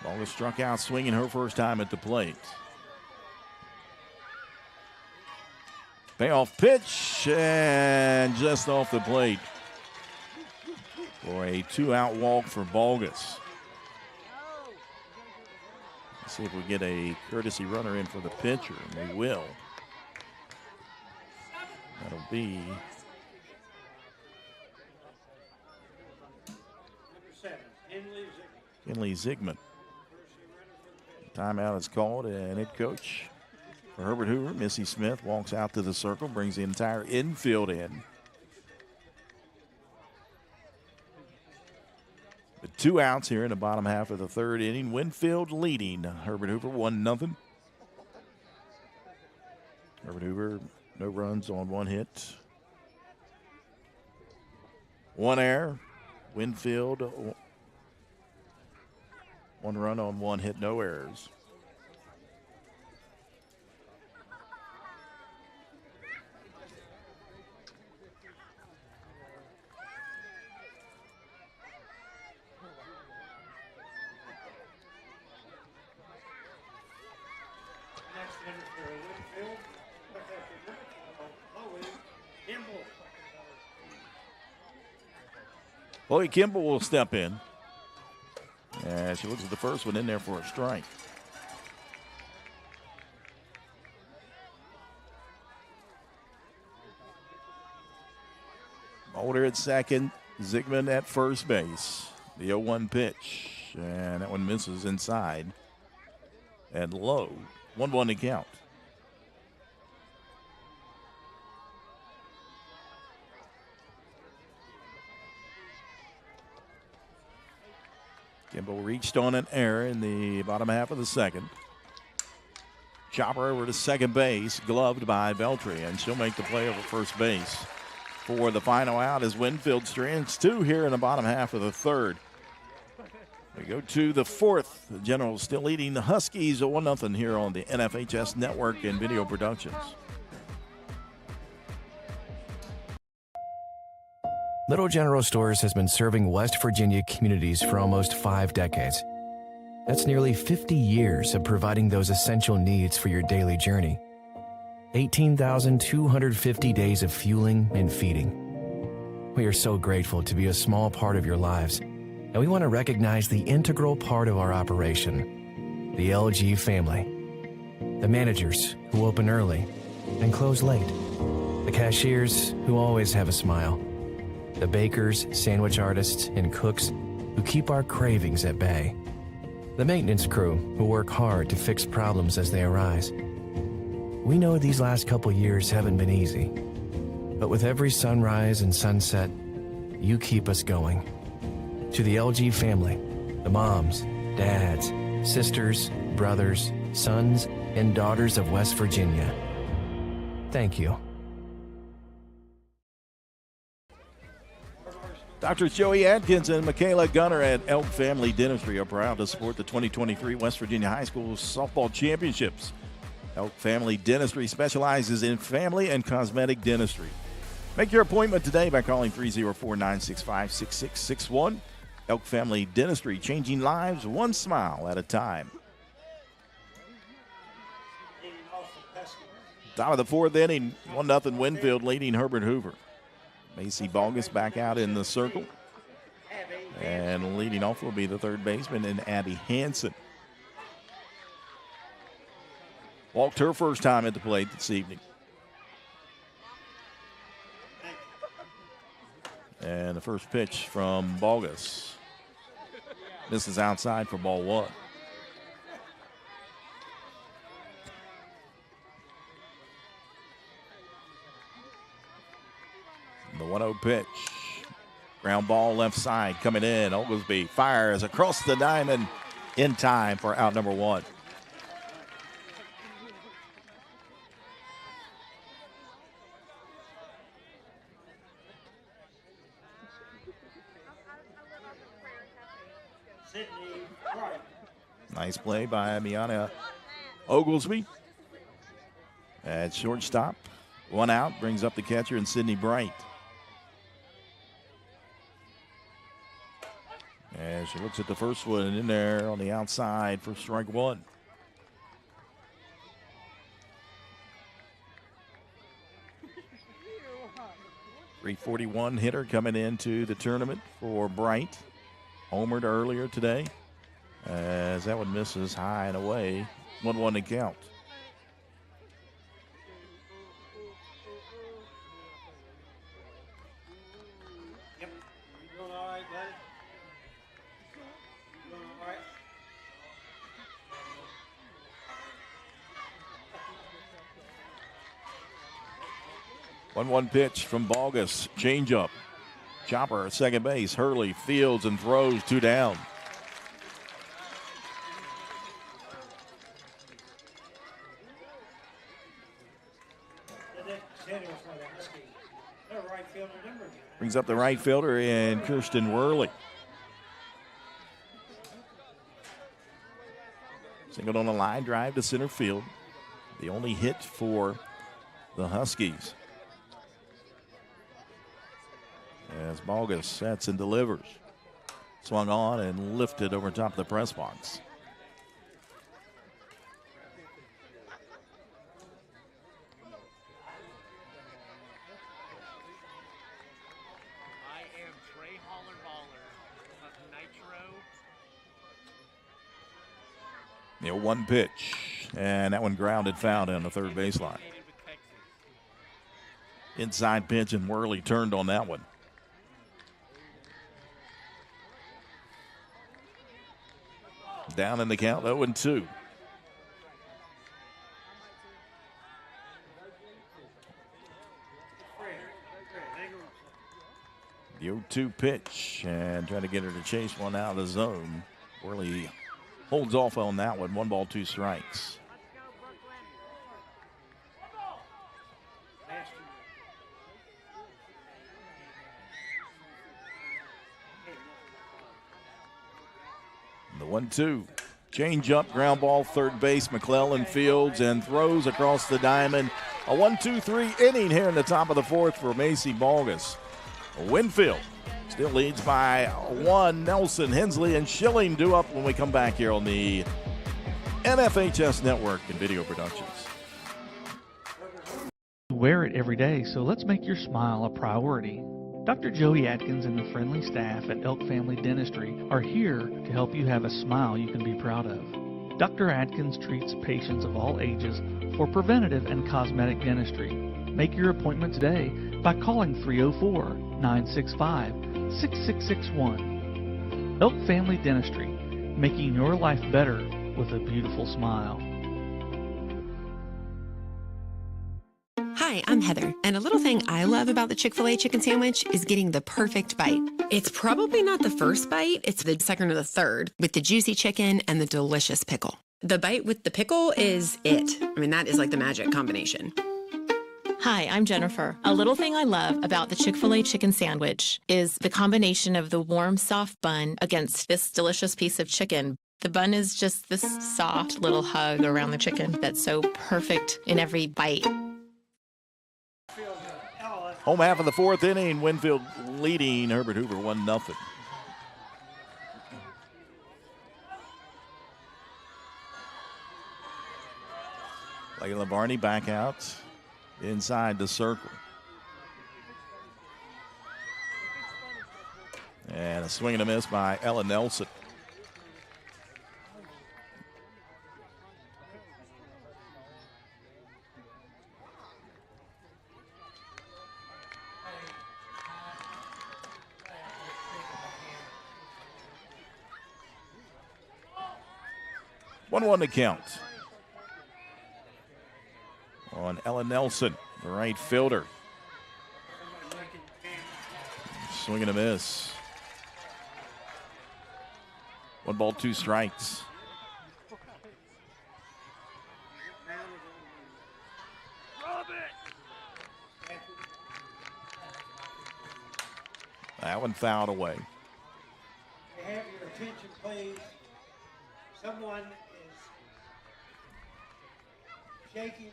Balgas struck out swinging her first time at the plate. Payoff pitch, and just off the plate for a 2-out walk for Balgas. Let's see if we get a courtesy runner in for the pitcher, and we will. That'll be Kinley Zigman. Timeout is called, and head coach for Herbert Hoover, Missy Smith, walks out to the circle, brings the entire infield in. With 2 outs here in the bottom half of the third inning. Winfield leading Herbert Hoover 1-0. Herbert Hoover, no runs on 1 hit. 1 error. Winfield, 1 run on 1 hit, no errors. Chloe Kimball will step in. And she looks at the first one in there for a strike. Mulder at second, Zigman at first base. The 0-1 pitch, and that one misses inside and low. 1-1 to count. Kimball reached on an error in the bottom half of the second. Chopper over to second base, gloved by Beltry, and she'll make the play over first base. For the final out as Winfield strands two here in the bottom half of the third. We go to the fourth. The Generals still leading the Huskies 1-0 here on the NFHS Network and Video Productions. Little General Stores has been serving West Virginia communities for almost 5 decades. That's nearly 50 years of providing those essential needs for your daily journey. 18,250 days of fueling and feeding. We are so grateful to be a small part of your lives, and we want to recognize the integral part of our operation, the LG family. The managers who open early and close late. The cashiers who always have a smile. The bakers, sandwich artists, and cooks who keep our cravings at bay. The maintenance crew who work hard to fix problems as they arise. We know these last couple years haven't been easy, but with every sunrise and sunset, you keep us going. To the LG family, the moms, dads, sisters, brothers, sons, and daughters of West Virginia, thank you. Dr. Joey Adkins and Michaela Gunner at Elk Family Dentistry are proud to support the 2023 West Virginia High School Softball Championships. Elk Family Dentistry specializes in family and cosmetic dentistry. Make your appointment today by calling 304-965-6661. Elk Family Dentistry, changing lives one smile at a time. Top of the fourth inning, 1-0 Winfield leading Herbert Hoover. Macy Bogus back out in the circle. And leading off will be the third baseman and Abby Hansen. Walked her first time at the plate this evening. And the first pitch from Bogus. Misses outside for ball one. The 1-0 pitch. Ground ball left side coming in. Oglesby fires across the diamond in time for out number one. Nice play by Miana Oglesby. At shortstop. One out, brings up the catcher and Sydney Bright. And she looks at the first one in there on the outside for strike one. .341 hitter coming into the tournament for Bright. Homered earlier today. As that one misses high and away. 1-1 to count. Yep. You doing all right, buddy? You doing all right? 1-1 pitch from Bogus. Changeup. Chopper at second base. Hurley fields and throws two down. Brings up the right fielder and Kirsten Worley. Singled on a line drive to center field. The only hit for the Huskies. As Bogus sets and delivers. Swung on and lifted over top of the press box. The 1 pitch, and that one grounded foul down the third baseline. Inside pitch, and Worley turned on that one. Down in the count, 0-2. The 0-2 pitch, and trying to get her to chase one out of the zone. Worley holds off on that one. 1 ball, 2 strikes. 1-2. Change up, ground ball, third base. McClellan fields and throws across the diamond. A 1-2-3 inning here in the top of the fourth for Macy Balgus. Winfield still leads by 1. Nelson, Hensley, and Schilling due up when we come back here on the NFHS Network and Video Productions. Wear it every day, so let's make your smile a priority. Dr. Joey Atkins and the friendly staff at Elk Family Dentistry are here to help you have a smile you can be proud of. Dr. Atkins treats patients of all ages for preventative and cosmetic dentistry. Make your appointment today by calling 304-965-6661. Elk Family Dentistry, making your life better with a beautiful smile. Hi, I'm Heather, and a little thing I love about the Chick-fil-A chicken sandwich is getting the perfect bite. It's probably not the first bite, it's the second or the third, with the juicy chicken and the delicious pickle. The bite with the pickle is it. I mean, that is like the magic combination. Hi, I'm Jennifer. A little thing I love about the Chick-fil-A chicken sandwich is the combination of the warm, soft bun against this delicious piece of chicken. The bun is just this soft little hug around the chicken that's so perfect in every bite. Home half of the fourth inning, Winfield leading Herbert Hoover 1-0. Layla Barney back out inside the circle. And a swing and a miss by Ella Nelson. One to count on Ella Nelson, the right fielder. Swing and a miss. 1 ball, 2 strikes. That one fouled away. Have your attention, please. Someone is shaking the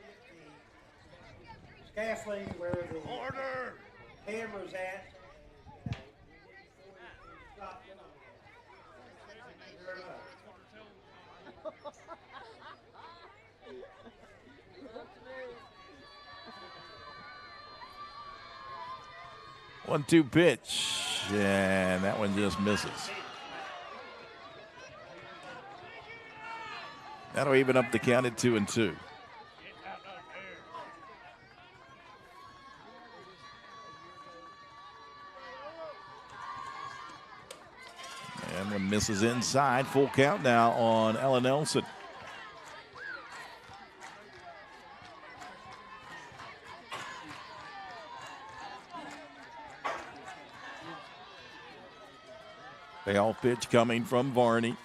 scaffolding where the camera's at. Stop it. One-two pitch, and that one just misses. That'll even up the count at 2-2. And one misses inside. Full count now on Ella Nelson. Payoff pitch coming from Varney.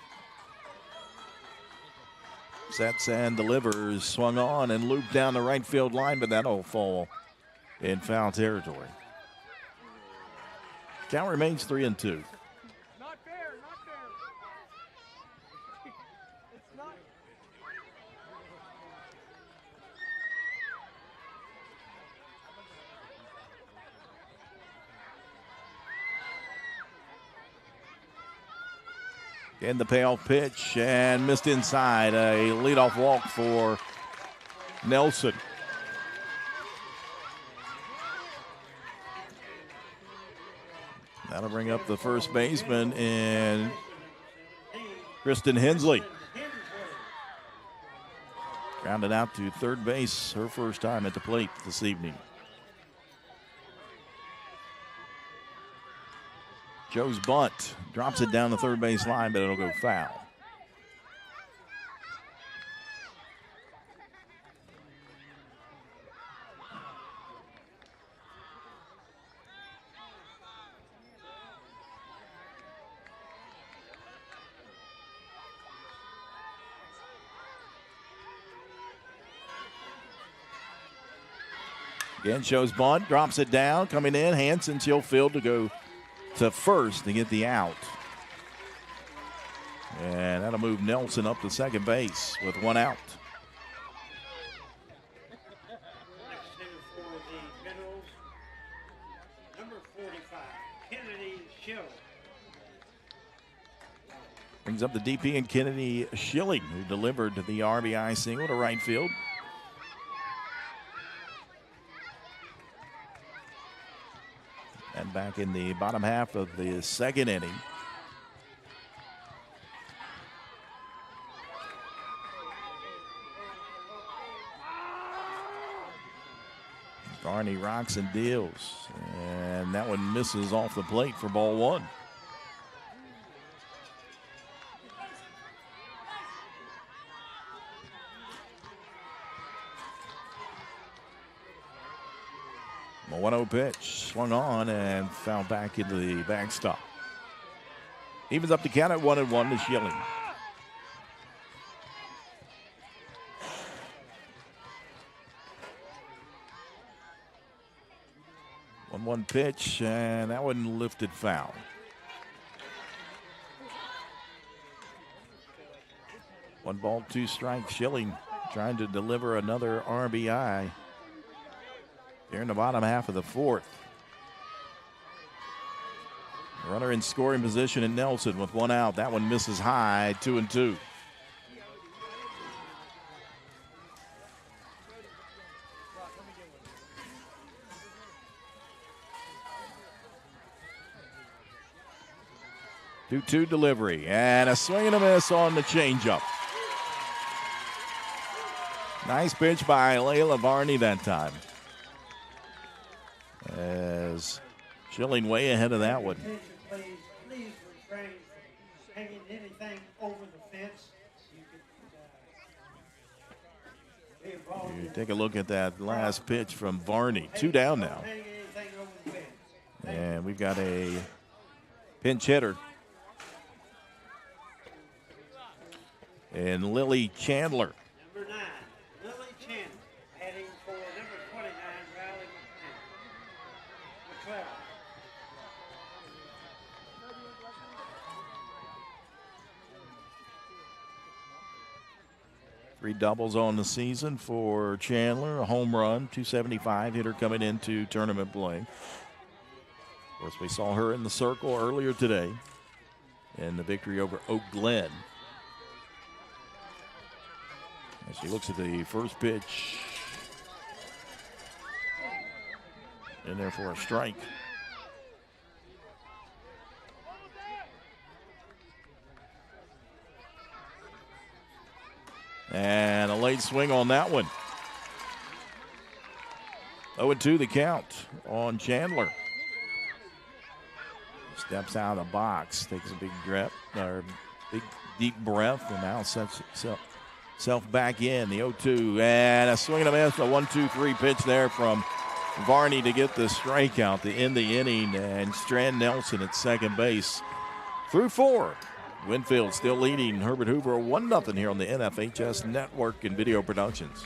Sets and delivers, swung on and looped down the right field line, but that'll fall in foul territory. Count remains 3-2. Not fair, not fair. It's not. And the payoff pitch and missed inside. A leadoff walk for Nelson. That'll bring up the first baseman and Kristen Hensley. Grounded out to third base, her first time at the plate this evening. Joe's bunt drops it down the third base line, but it'll go foul. Again, shows bunt, drops it down, coming in. Hanson, she'll field to go to first to get the out. And that'll That'll move Nelson up to second base with one out. Next hitter for the Minerals, number 45, Kennedy Schilling. Brings up the DP and Kennedy Schilling, who delivered the RBI single to right field. And back in the bottom half of the second inning. Varney rocks and deals. And that one misses off the plate for ball one. A 1-0 pitch, swung on and fouled back into the backstop. Evens up the count at 1-1 to Schilling. One pitch, and that one lifted foul. One ball, two strikes. Schilling trying to deliver another RBI here in the bottom half of the fourth. Runner in scoring position in Nelson with one out. That one misses high, 2-2. Two delivery and a swing and a miss on the changeup. Nice pitch by Layla Varney that time. As Schilling way ahead of that one. Please refrain from hanging anything over the fence. You take a look at that last pitch from Varney. Two down now. And we've got a pinch hitter. And Lily Chandler. Number 9, Lily Chandler, heading for number 29, Riley McClellan. 3 doubles on the season for Chandler. A home run, 275 hitter coming into tournament play. Of course, we saw her in the circle earlier today in the victory over Oak Glen. As she looks at the first pitch. In there for a strike. And a late swing on that one. 0-2 the count on Chandler. Steps out of the box, takes a big deep breath, and now sets self back in. The 0-2 and a swing and a miss. A 1-2-3 pitch there from Varney to get the strikeout to end the inning, and Strand Nelson at second base through 4. Winfield still leading Herbert Hoover 1-0 here on the NFHS Network and Video Productions.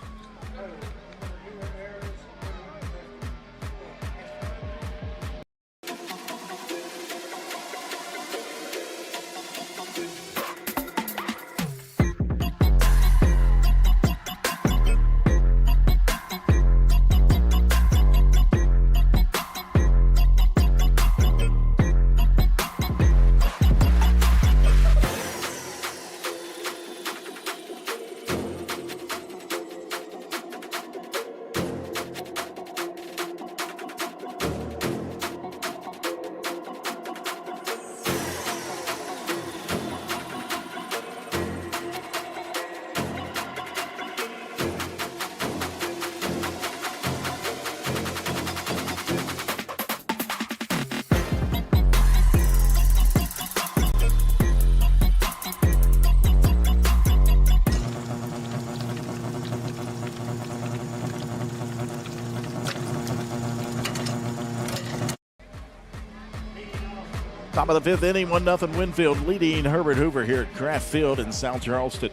Top of the 5th inning, 1-0 Winfield leading Herbert Hoover here at Kraft Field in South Charleston.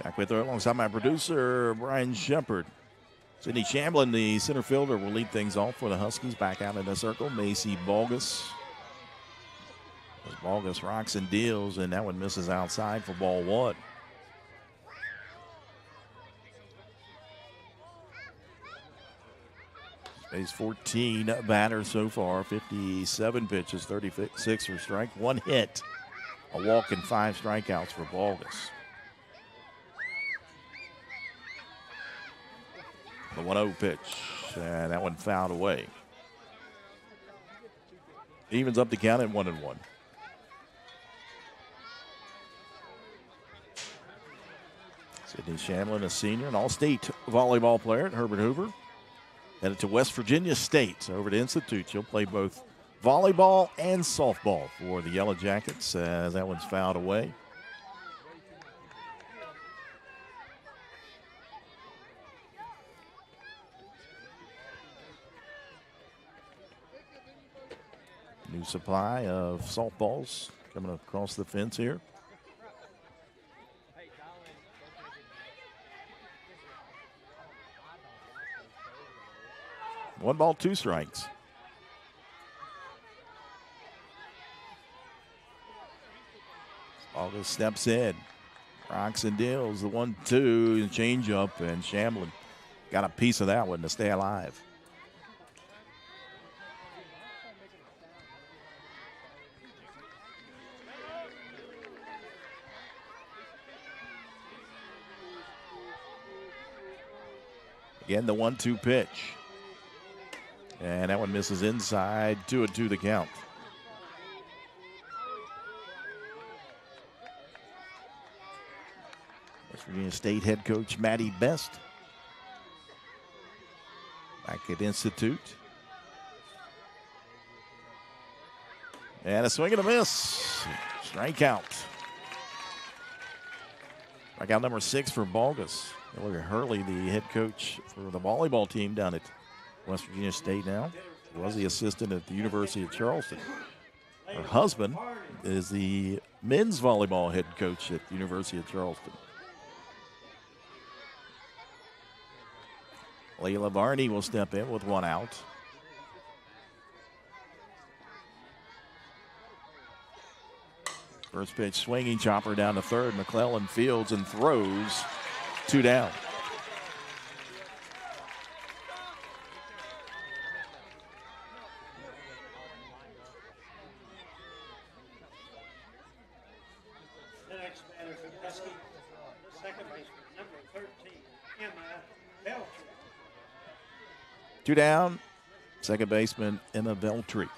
Jack with her alongside my producer, Brian Shepard. Sydney Shamblin, the center fielder, will lead things off for the Huskies. Back out in the circle, Macy Bogus. As Balgus rocks and deals, and that one misses outside for ball one. He's 14 batters so far, 57 pitches, 36 for strike, 1 hit, a walk, and 5 strikeouts for Balgus. The 1-0 pitch, and that one fouled away. Evens up the count at 1-1. Sidney Shamlin, a senior, an all-state volleyball player at Herbert Hoover. Headed to West Virginia State. So over to Institute. She'll play both volleyball and softball for the Yellow Jackets as that one's fouled away. New supply of softballs coming across the fence here. One ball, 2 strikes. August steps in. Rocks and deals the 1-2, change up, and Shamlin got a piece of that one to stay alive. Again, the 1-2 pitch. And that one misses inside, 2-2 the count. West Virginia State head coach Matty Best back at Institute. And a swing and a miss. Strikeout. Strikeout number 6 for Balgus. Hillary Hurley, the head coach for the volleyball team down at West Virginia State now. He was the assistant at the University of Charleston. Her husband is the men's volleyball head coach at the University of Charleston. Layla Varney will step in with 1 out. First pitch swinging, chopper down to third. McClellan fields and throws, 2 down. The next batter for the Huskies, second baseman, number 13, Emma Belcher. 2 down. Second baseman, Emma Beltry.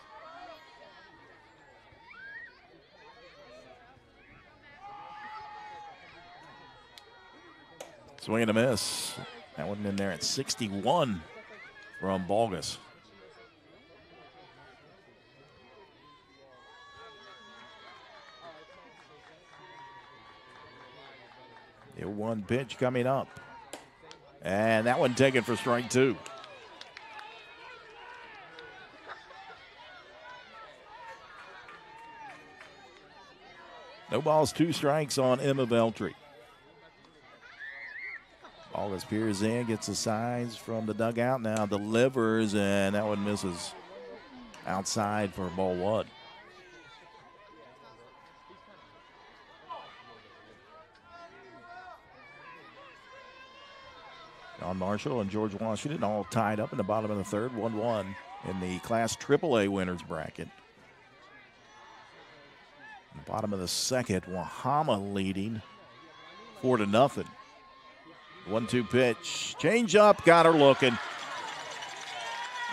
Swing and a miss. That one in there at 61 from Balgus. The 1 pitch coming up. And that one taken for strike 2. No balls, 2 strikes on Emma Beltry. Balgus peers in, gets the signs from the dugout, now delivers, and that one misses outside for ball 1. John Marshall and George Washington all tied up in the bottom of the third, 1-1 in the Class AAA winners bracket. In the bottom of the second, Wahama leading 4-0. 1-2 pitch, change up, got her looking.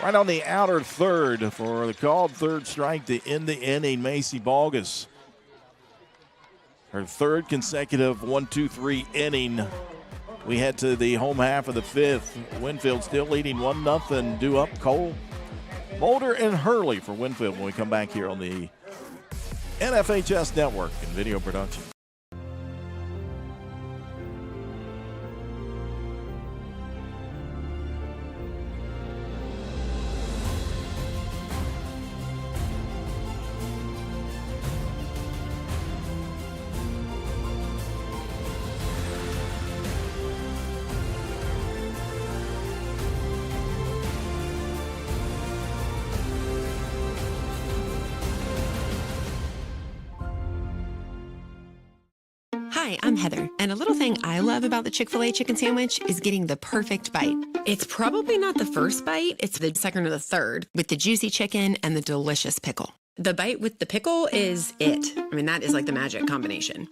Right on the outer third for the called third strike to end the inning, Macy Balgus. Her 3rd consecutive 1-2-3 inning. We head to the home half of the 5th. Winfield still leading 1-0. Due up Cole, Mulder, and Hurley for Winfield when we come back here on the NFHS Network and video production. Hi, I'm Heather, and a little thing I love about the Chick-fil-A chicken sandwich is getting the perfect bite. It's probably not the first bite, it's the second or the third, with the juicy chicken and the delicious pickle. The bite with the pickle is it. I mean, that is like the magic combination.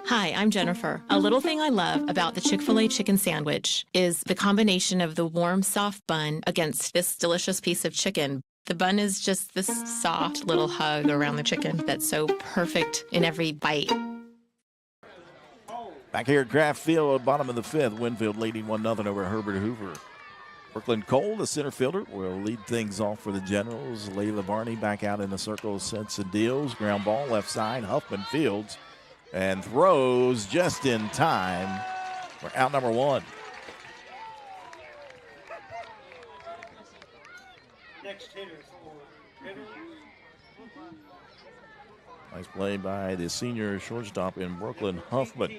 Hi, I'm Jennifer. A little thing I love about the Chick-fil-A chicken sandwich is the combination of the warm, soft bun against this delicious piece of chicken. The bun is just this soft little hug around the chicken that's so perfect in every bite. Back here at Kraft Field, bottom of the fifth, Winfield leading 1-0 over Herbert Hoover. Brooklyn Cole, the center fielder, will lead things off for the Generals. Layla Varney back out in the circle, sets and deals. Ground ball left side, Huffman fields and throws just in time for out number one. Next hitter for Ritter. Nice play by the senior shortstop in Brooklyn, Huffman.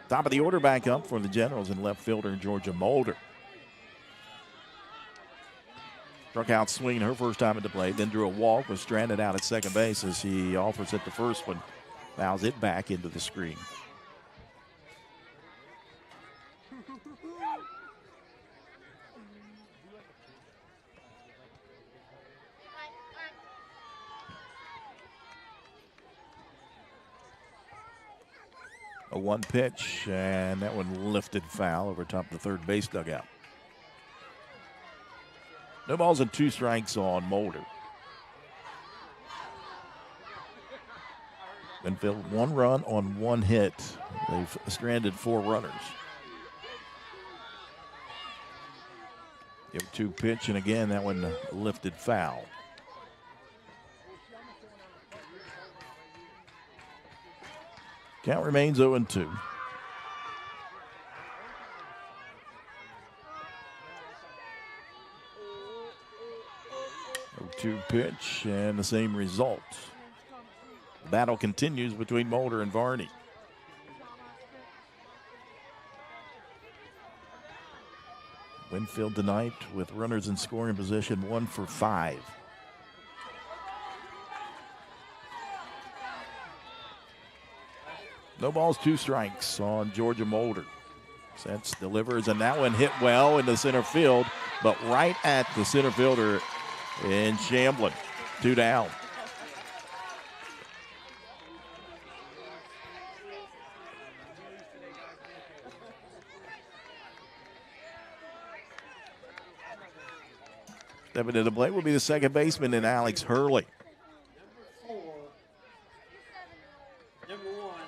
Top of the order back up for the Generals in left fielder Georgia Mulder. Struck out swinging her first time at the plate, then drew a walk, was stranded out at second base as he offers it the first one, fouls it back into the screen. A one pitch, and that one lifted foul over top the third base dugout. No balls and 2 strikes on Mulder. Winfield 1 run on 1 hit. They've stranded 4 runners. Give 2 pitch, and again, that one lifted foul. Count remains 0-2. Two pitch and the same result. The battle continues between Mulder and Varney. Winfield tonight with runners in scoring position 1 for 5. No balls, 2 strikes on Georgia Mulder. Sets, delivers, and that one hit well into center field, but right at the center fielder in Shamblin. 2 down. Stepping to the plate will be the second baseman in Alex Hurley.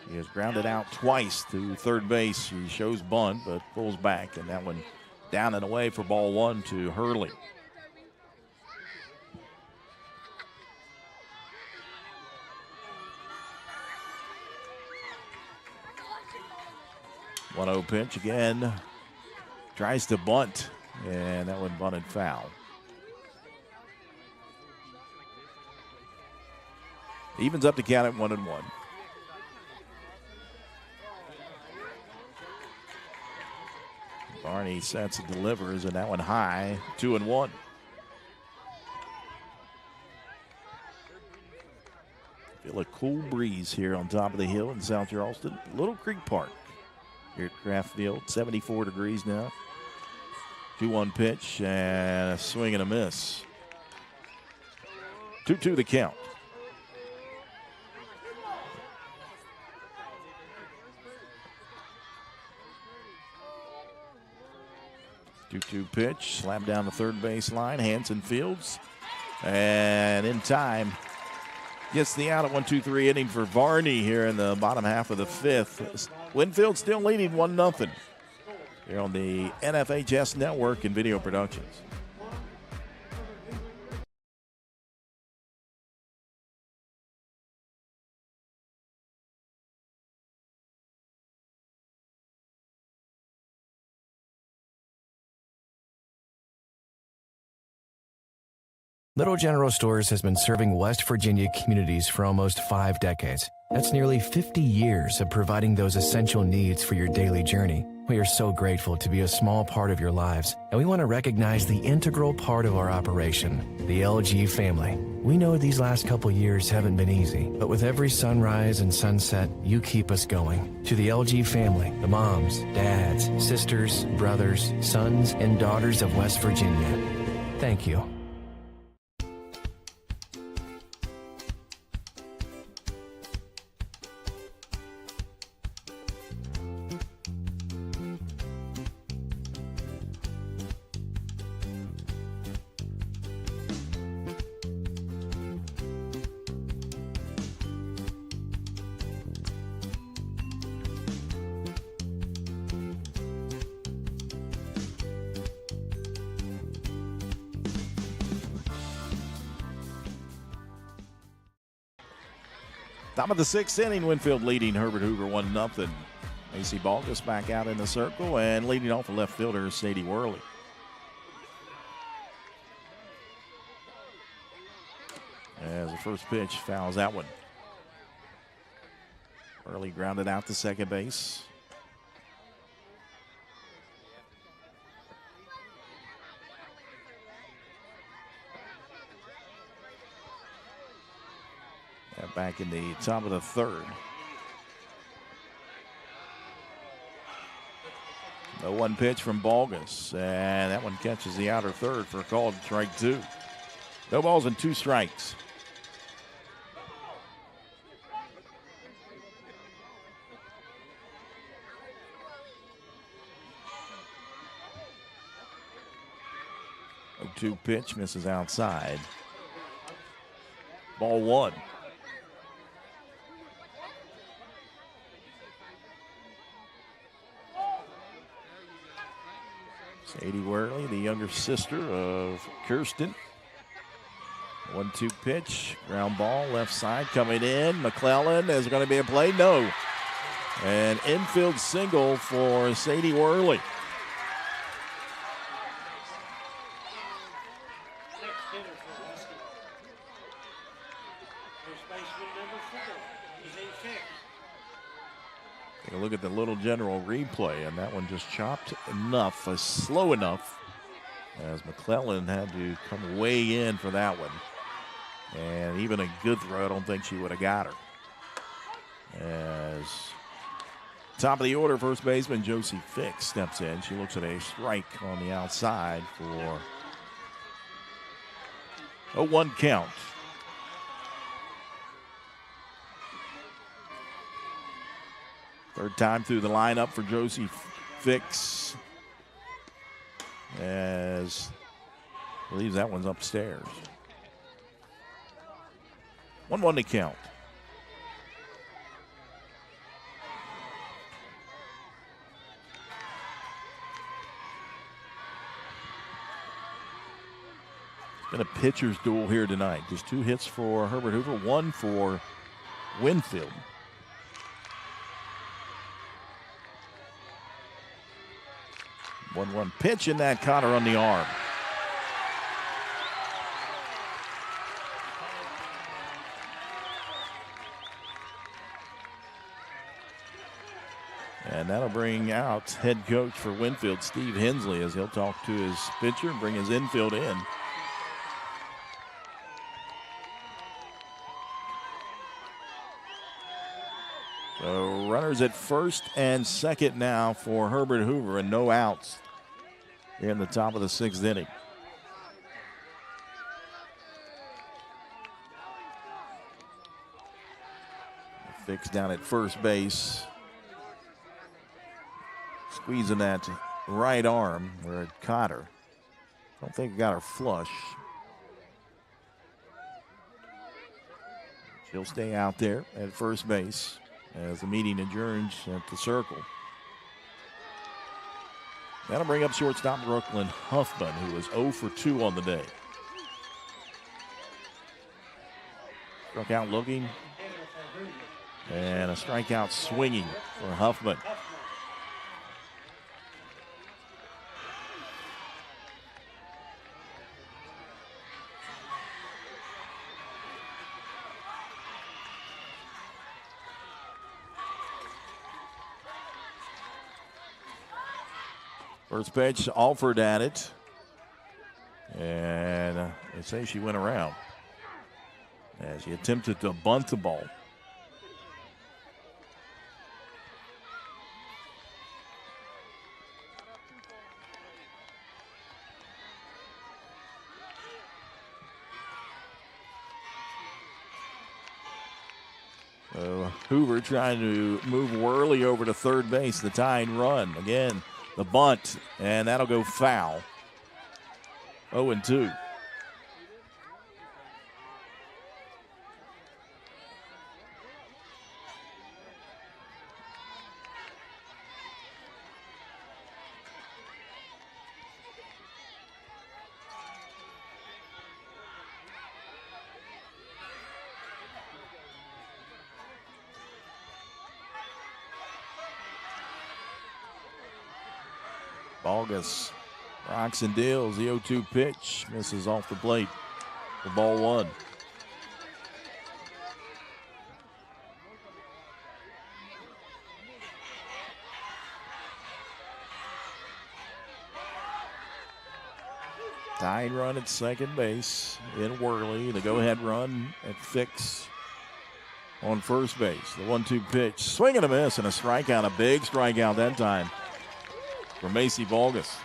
He has grounded out twice to third base. He shows bunt, but pulls back, and that one down and away for ball 1 to Hurley. One 0 pitch again. Tries to bunt, and that one bunted foul. Evens up the count at 1-1. Varney sets and delivers, and that one high, 2-1. Feel a cool breeze here on top of the hill in South Charleston. Little Creek Park here at Kraft Field, 74 degrees now. 2-1 pitch and a swing and a miss. 2-2 the count. Two pitch, slammed down the third base line. Hanson fields, and in time, gets the out at 1-2-3 inning for Varney here in the bottom half of the fifth. Winfield still leading 1-0 here on the NFHS Network and Video Productions. Little General Stores has been serving West Virginia communities for almost 5 decades. That's nearly 50 years of providing those essential needs for your daily journey. We are so grateful to be a small part of your lives, and we want to recognize the integral part of our operation, the LG family. We know these last couple years haven't been easy, but with every sunrise and sunset, you keep us going. To the LG family, the moms, dads, sisters, brothers, sons, and daughters of West Virginia, thank you. Top of the 6th inning, Winfield leading Herbert Hoover 1-0. Macy Balgus back out in the circle, and leading off the left fielder is Sadie Worley. As the first pitch fouls that one. Worley grounded out to second base. Back in the top of the 3rd. The 1 pitch from Balgus, and that one catches the outer third for a called strike 2. No balls and 2 strikes. A 2 pitch misses outside. Ball 1. Sadie Worley, the younger sister of Kirsten. 1-2 pitch, ground ball, left side coming in. McClellan, is going to be a play? No. An infield single for Sadie Worley. Next hitter for the Huskies. First baseman number 4, Jose Fix. Take a look at the Little General replay, and that one just chopped enough, slow enough, as McClellan had to come way in for that one. And even a good throw, I don't think she would have got her. As top of the order, first baseman Josie Fix steps in. She looks at a strike on the outside for a 1 count. Third time through the lineup for Josie Fix, as believes that one's upstairs. 1-1 to count. It's been a pitcher's duel here tonight. Just 2 hits for Herbert Hoover, 1 for Winfield. One pitch, and that caught her on the arm. And that'll bring out head coach for Winfield, Steve Hensley, as he'll talk to his pitcher and bring his infield in. So runners at first and second now for Herbert Hoover, and no outs here in the top of the 6th inning. Fix down at first base. Squeezing that right arm where it caught her. Don't think it got her flush. She'll stay out there at first base as the meeting adjourns at the circle. That'll bring up shortstop Brooklyn Huffman, who was 0 for 2 on the day. Struck out looking, and a strikeout swinging for Huffman. First pitch offered at it. And they say she went around as she attempted to bunt the ball. So Hoover trying to move Worley over to third base, the tying run. Again, the bunt, and that'll go foul. 0-2. Bogus rocks and deals. The 0-2 pitch misses off the plate for ball one. Tying run at second base in Worley. The go-ahead run at Fix on first base. The 1-2 pitch. Swing and a miss and a strikeout. A big strikeout that time for Macy Bogus.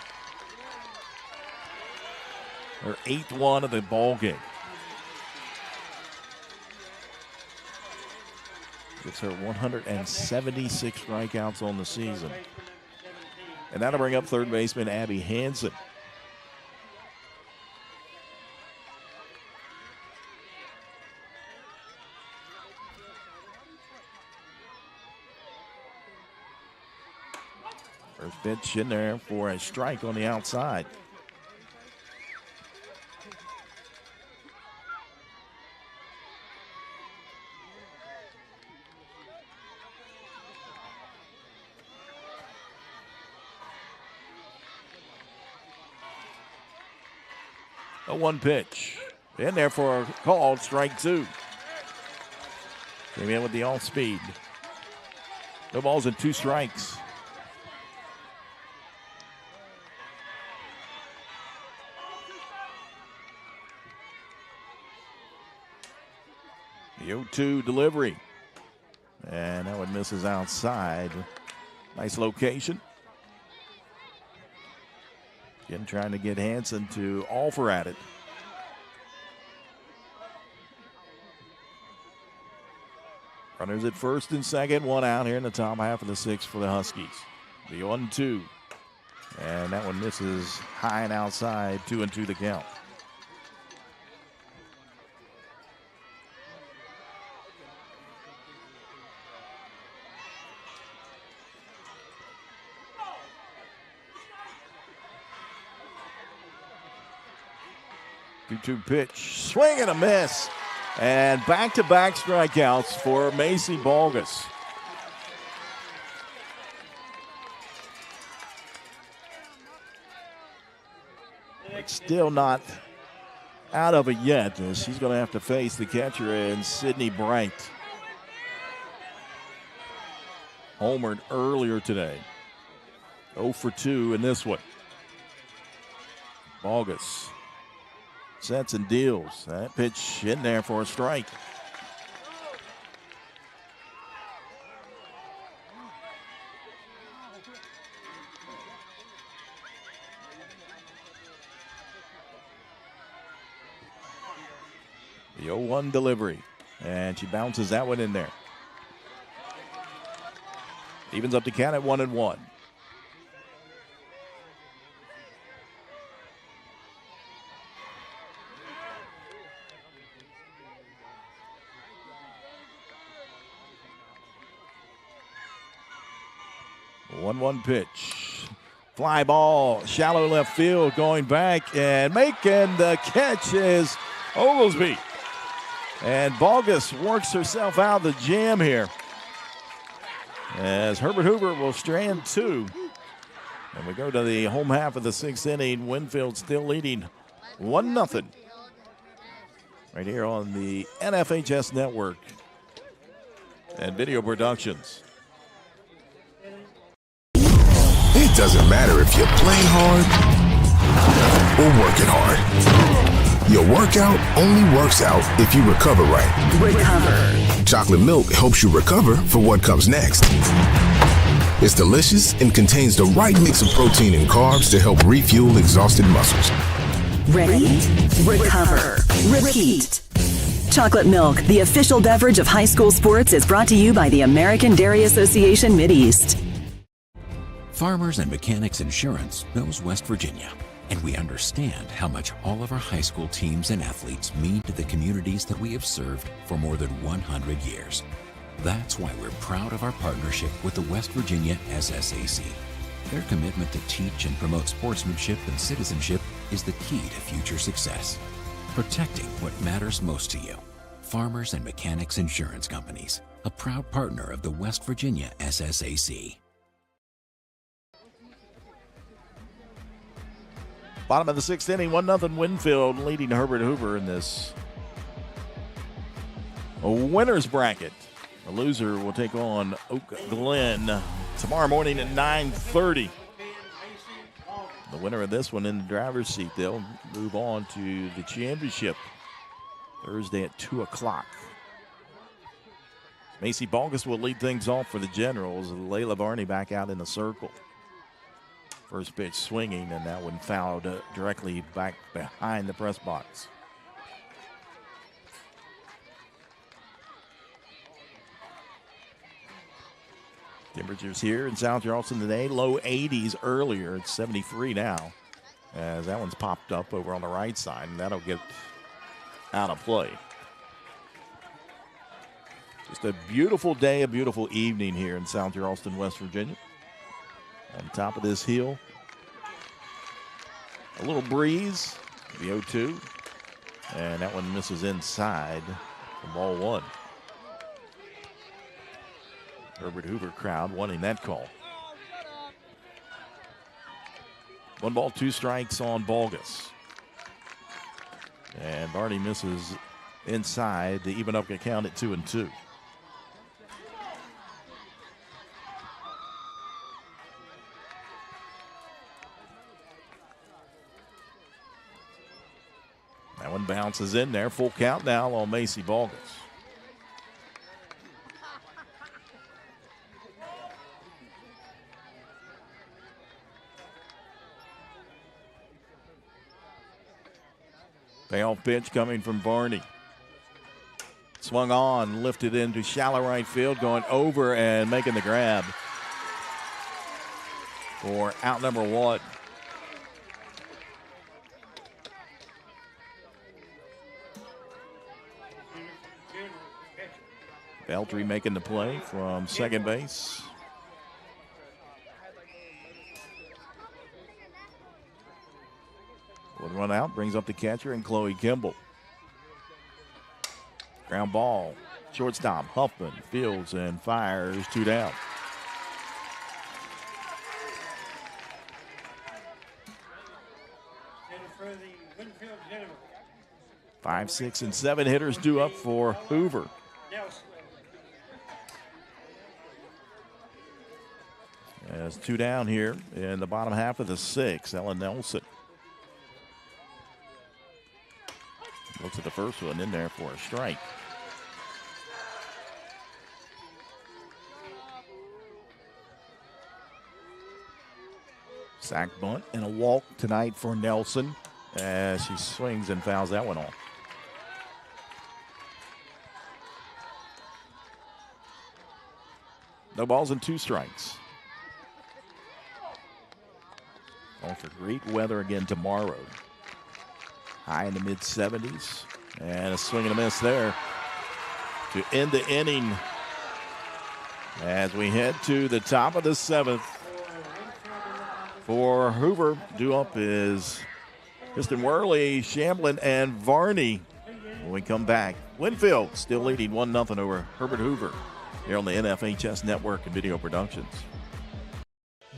Her 8th one of the ball game. Gets her 176 strikeouts on the season. And that'll bring up third baseman Abby Hansen. First pitch in there for a strike on the outside. A 1 pitch. In there for a called strike 2. Came in with the off speed. No balls and 2 strikes. The 0-2 delivery. And that one misses outside. Nice location. Again, trying to get Hansen to offer at it. Runners at first and second, 1 out here in the top half of the 6th for the Huskies. The 1-2. And that one misses high and outside, 2-2 the count. Two pitch, swing and a miss, and back-to-back strikeouts for Macy Bogus. But still not out of it yet, as she's going to have to face the catcher in Sydney Bright. Homered earlier today. 0 for 2 in this one. Bogus sets and deals. That pitch in there for a strike. The 0-1 delivery. And she bounces that one in there. Evens up the count at 1-1. One pitch. Fly ball, shallow left field, going back and making the catch is Oglesby. And Bogus works herself out of the jam here, as Herbert Hoover will strand 2. And we go to the home half of the 6th inning. Winfield still leading 1-0. Right here on the NFHS Network and Video Productions. It's doesn't matter if you're playing hard or working hard. Your workout only works out if you recover right. Recover. Chocolate milk helps you recover for what comes next. It's delicious and contains the right mix of protein and carbs to help refuel exhausted muscles. Ready? Recover. Repeat. Chocolate Milk, the official beverage of high school sports, is brought to you by the American Dairy Association Mideast. Farmers and Mechanics Insurance knows West Virginia, and we understand how much all of our high school teams and athletes mean to the communities that we have served for more than 100 years. That's why we're proud of our partnership with the West Virginia SSAC. Their commitment to teach and promote sportsmanship and citizenship is the key to future success. Protecting what matters most to you. Farmers and Mechanics Insurance Companies, a proud partner of the West Virginia SSAC. Bottom of the 6th inning, 1-0 Winfield leading Herbert Hoover in this winner's bracket. The loser will take on Oak Glen tomorrow morning at 9:30. The winner of this one in the driver's seat, they'll move on to the championship Thursday at 2 o'clock. Macy Balgus will lead things off for the Generals. Layla Varney back out in the circle. First pitch swinging, and that one fouled directly back behind the press box. Temperatures here in South Charleston today, low 80s earlier. It's 73 now, as that one's popped up over on the right side, and that'll get out of play. Just a beautiful day, a beautiful evening here in South Charleston, West Virginia. On top of this hill, a little breeze, the 0-2, and that one misses inside for ball one. Herbert Hoover crowd wanting that call. 1 ball, 2 strikes on Balgus. And Barney misses inside to even up the count at 2-2. That one bounces in there. Full count now on Macy Balgus. Payoff pitch coming from Varney. Swung on, lifted into shallow right field, going over and making the grab for out number 1. Beltry making the play from second base. One run out, brings up the catcher and Chloe Kimball. Ground ball, shortstop Huffman fields and fires 2 down. For the Winfield General. 5, 6, and 7 hitters due up for Hoover. Nelson. As 2 down here in the bottom half of the 6th, Ellen Nelson. Looks at the first one in there for a strike. Sack bunt and a walk tonight for Nelson as she swings and fouls that one off. No balls and 2 strikes. All for great weather again tomorrow. High in the mid-70s. And a swing and a miss there to end the inning as we head to the top of the 7th. For Hoover, due up is Kristen Worley, Shamblin, and Varney. When we come back, Winfield still leading 1-0 over Herbert Hoover here on the NFHS Network and Video Productions.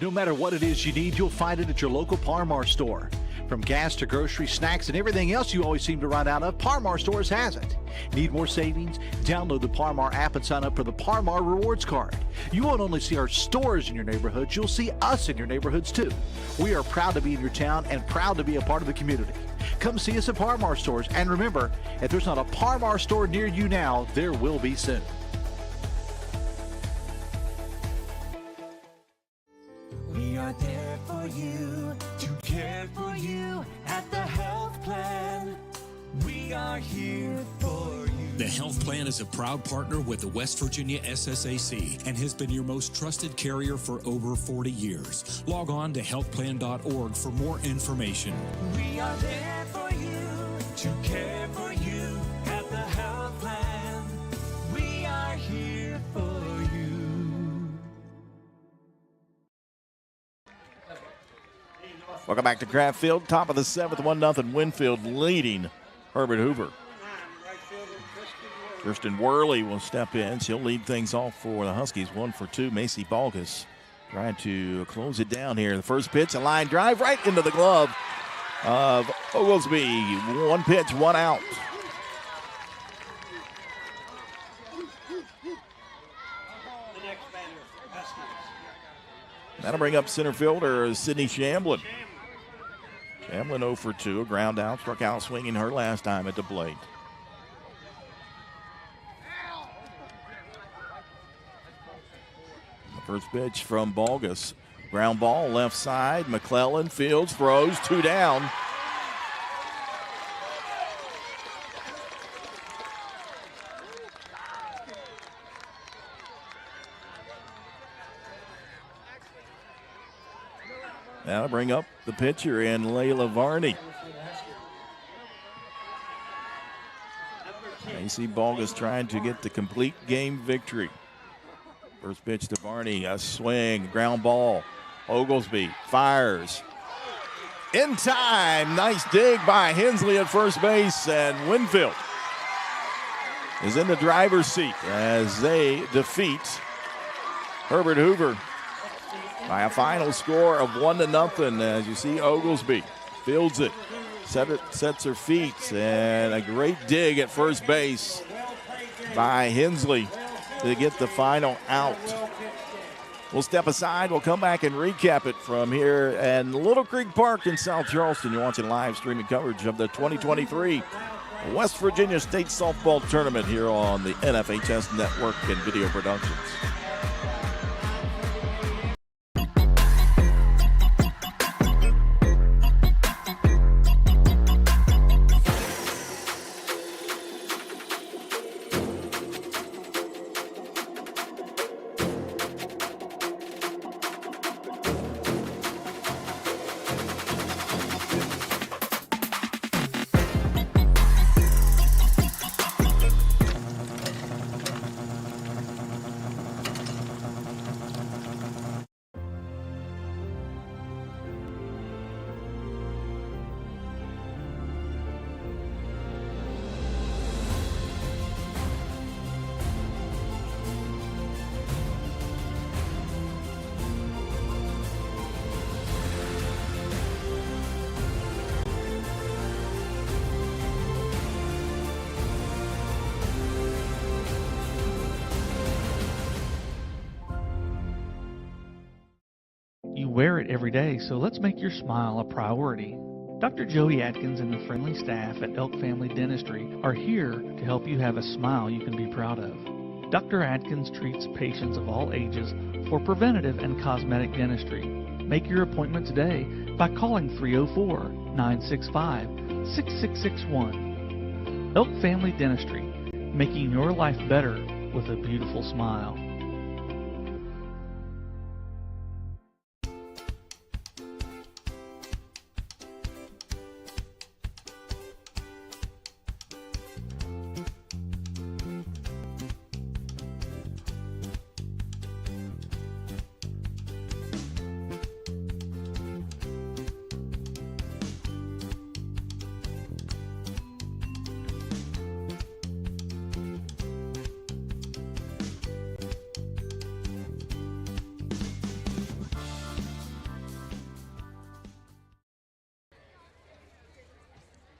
No matter what it is you need, you'll find it at your local Par-Mar store. From gas to grocery, snacks, and everything else you always seem to run out of, Par-Mar Stores has it. Need more savings? Download the Par-Mar app and sign up for the Par-Mar Rewards Card. You won't only see our stores in your neighborhoods, you'll see us in your neighborhoods too. We are proud to be in your town and proud to be a part of the community. Come see us at Par-Mar Stores, and remember, if there's not a Par-Mar store near you now, there will be soon. We are there for you, to care for you at the health plan. We are here for you. The Health Plan is a proud partner with the West Virginia SSAC and has been your most trusted carrier for over 40 years. Log on to healthplan.org for more information. We are there for you, to care for you at the health plan. We are here for you. Welcome back to Kraft Field. Top of the 7th, 1-0 Winfield leading Herbert Hoover. Kirsten Worley will step in. She'll lead things off for the Huskies. 1 for 2. Macy Balgus trying to close it down here. The first pitch, a line drive right into the glove of Oglesby. 1 pitch, 1 out. That'll bring up center fielder Sydney Shamblin. Shamblin 0 for 2. A ground out. Struck out swinging her last time at the plate. First pitch from Balgus. Ground ball left side. McClellan fields, throws, 2 down. Now bring up the pitcher in Layla Varney. Macy Balgus trying to get the complete game victory. First pitch to Varney, a swing, ground ball. Oglesby fires. In time, nice dig by Hensley at first base, and Winfield is in the driver's seat as they defeat Herbert Hoover by a final score of 1-0. As you see, Oglesby fields it, sets her feet, and a great dig at first base by Hensley to get the final out. We'll step aside. We'll come back and recap it from here in Little Creek Park in South Charleston. You're watching live streaming coverage of the 2023 West Virginia State Softball Tournament here on the NFHS Network and Video Productions. You wear it every day, so let's make your smile a priority. Dr. Joey Atkins and the friendly staff at Elk Family Dentistry are here to help you have a smile you can be proud of. Dr. Atkins treats patients of all ages for preventative and cosmetic dentistry. Make your appointment today by calling 304-965-6661. Elk Family Dentistry, making your life better with a beautiful smile.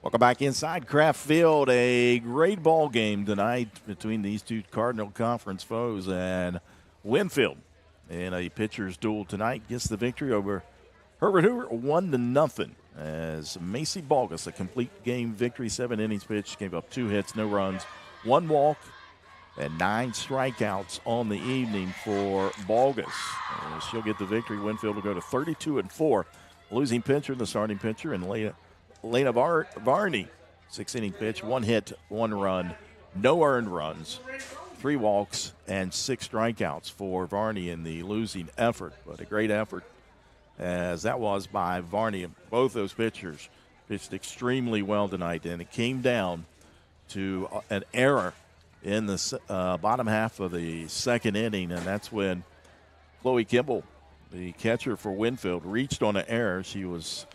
Welcome back inside Kraft Field. A great ball game tonight between these two Cardinal Conference foes, and Winfield in a pitcher's duel tonight gets the victory over Herbert Hoover 1-0 as Macy Balgus, a complete game victory, 7 innings pitched, gave up 2 hits, no runs, 1 walk, and 9 strikeouts on the evening for Balgus. She'll get the victory. Winfield will go to 32-4. Losing pitcher, the starting pitcher, and Lena Varney, 6-inning pitch, 1 hit, 1 run, no earned runs, 3 walks, and 6 strikeouts for Varney in the losing effort. But a great effort, as that was by Varney. Both those pitchers pitched extremely well tonight, and it came down to an error in the bottom half of the 2nd inning, and that's when Chloe Kimball, the catcher for Winfield, reached on an error. She was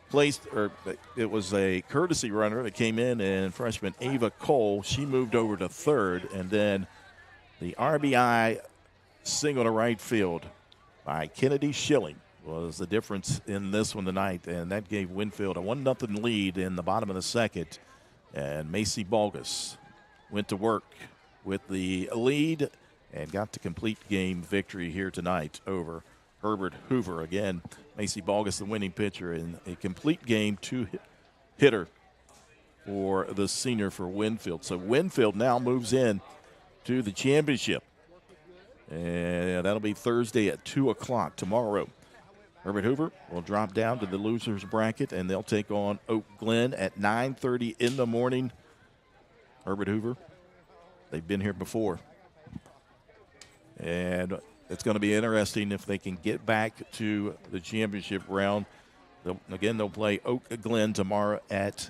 placed, or it was a courtesy runner that came in, and freshman Ava Cole, she moved over to third, and then the RBI single to right field by Kennedy Schilling was the difference in this one tonight, and that gave Winfield a 1-0 lead in the bottom of the 2nd, and Macy Balgus went to work with the lead and got the complete game victory here tonight over Herbert Hoover. Again, Macy Balgus, the winning pitcher, in a complete game 2-hitter for the senior for Winfield. So Winfield now moves in to the championship, and that'll be Thursday at 2 o'clock tomorrow. Herbert Hoover will drop down to the losers bracket, and they'll take on Oak Glen at 9:30 in the morning. Herbert Hoover, they've been here before, and it's going to be interesting if they can get back to the championship round. They'll play Oak Glen tomorrow at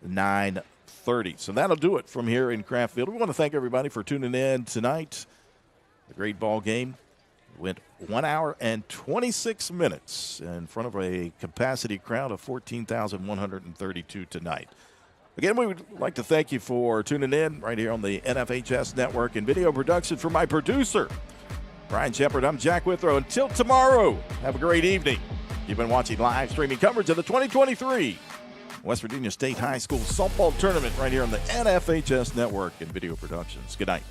9:30. So that'll do it from here in Kraft Field. We want to thank everybody for tuning in tonight. A great ball game. Went 1 hour and 26 minutes in front of a capacity crowd of 14,132 tonight. Again, we would like to thank you for tuning in right here on the NFHS Network and video production for my producer, Brian Shepard. I'm Jack Withrow. Until tomorrow, have a great evening. You've been watching live streaming coverage of the 2023 West Virginia State High School Softball Tournament right here on the NFHS Network and video productions. Good night.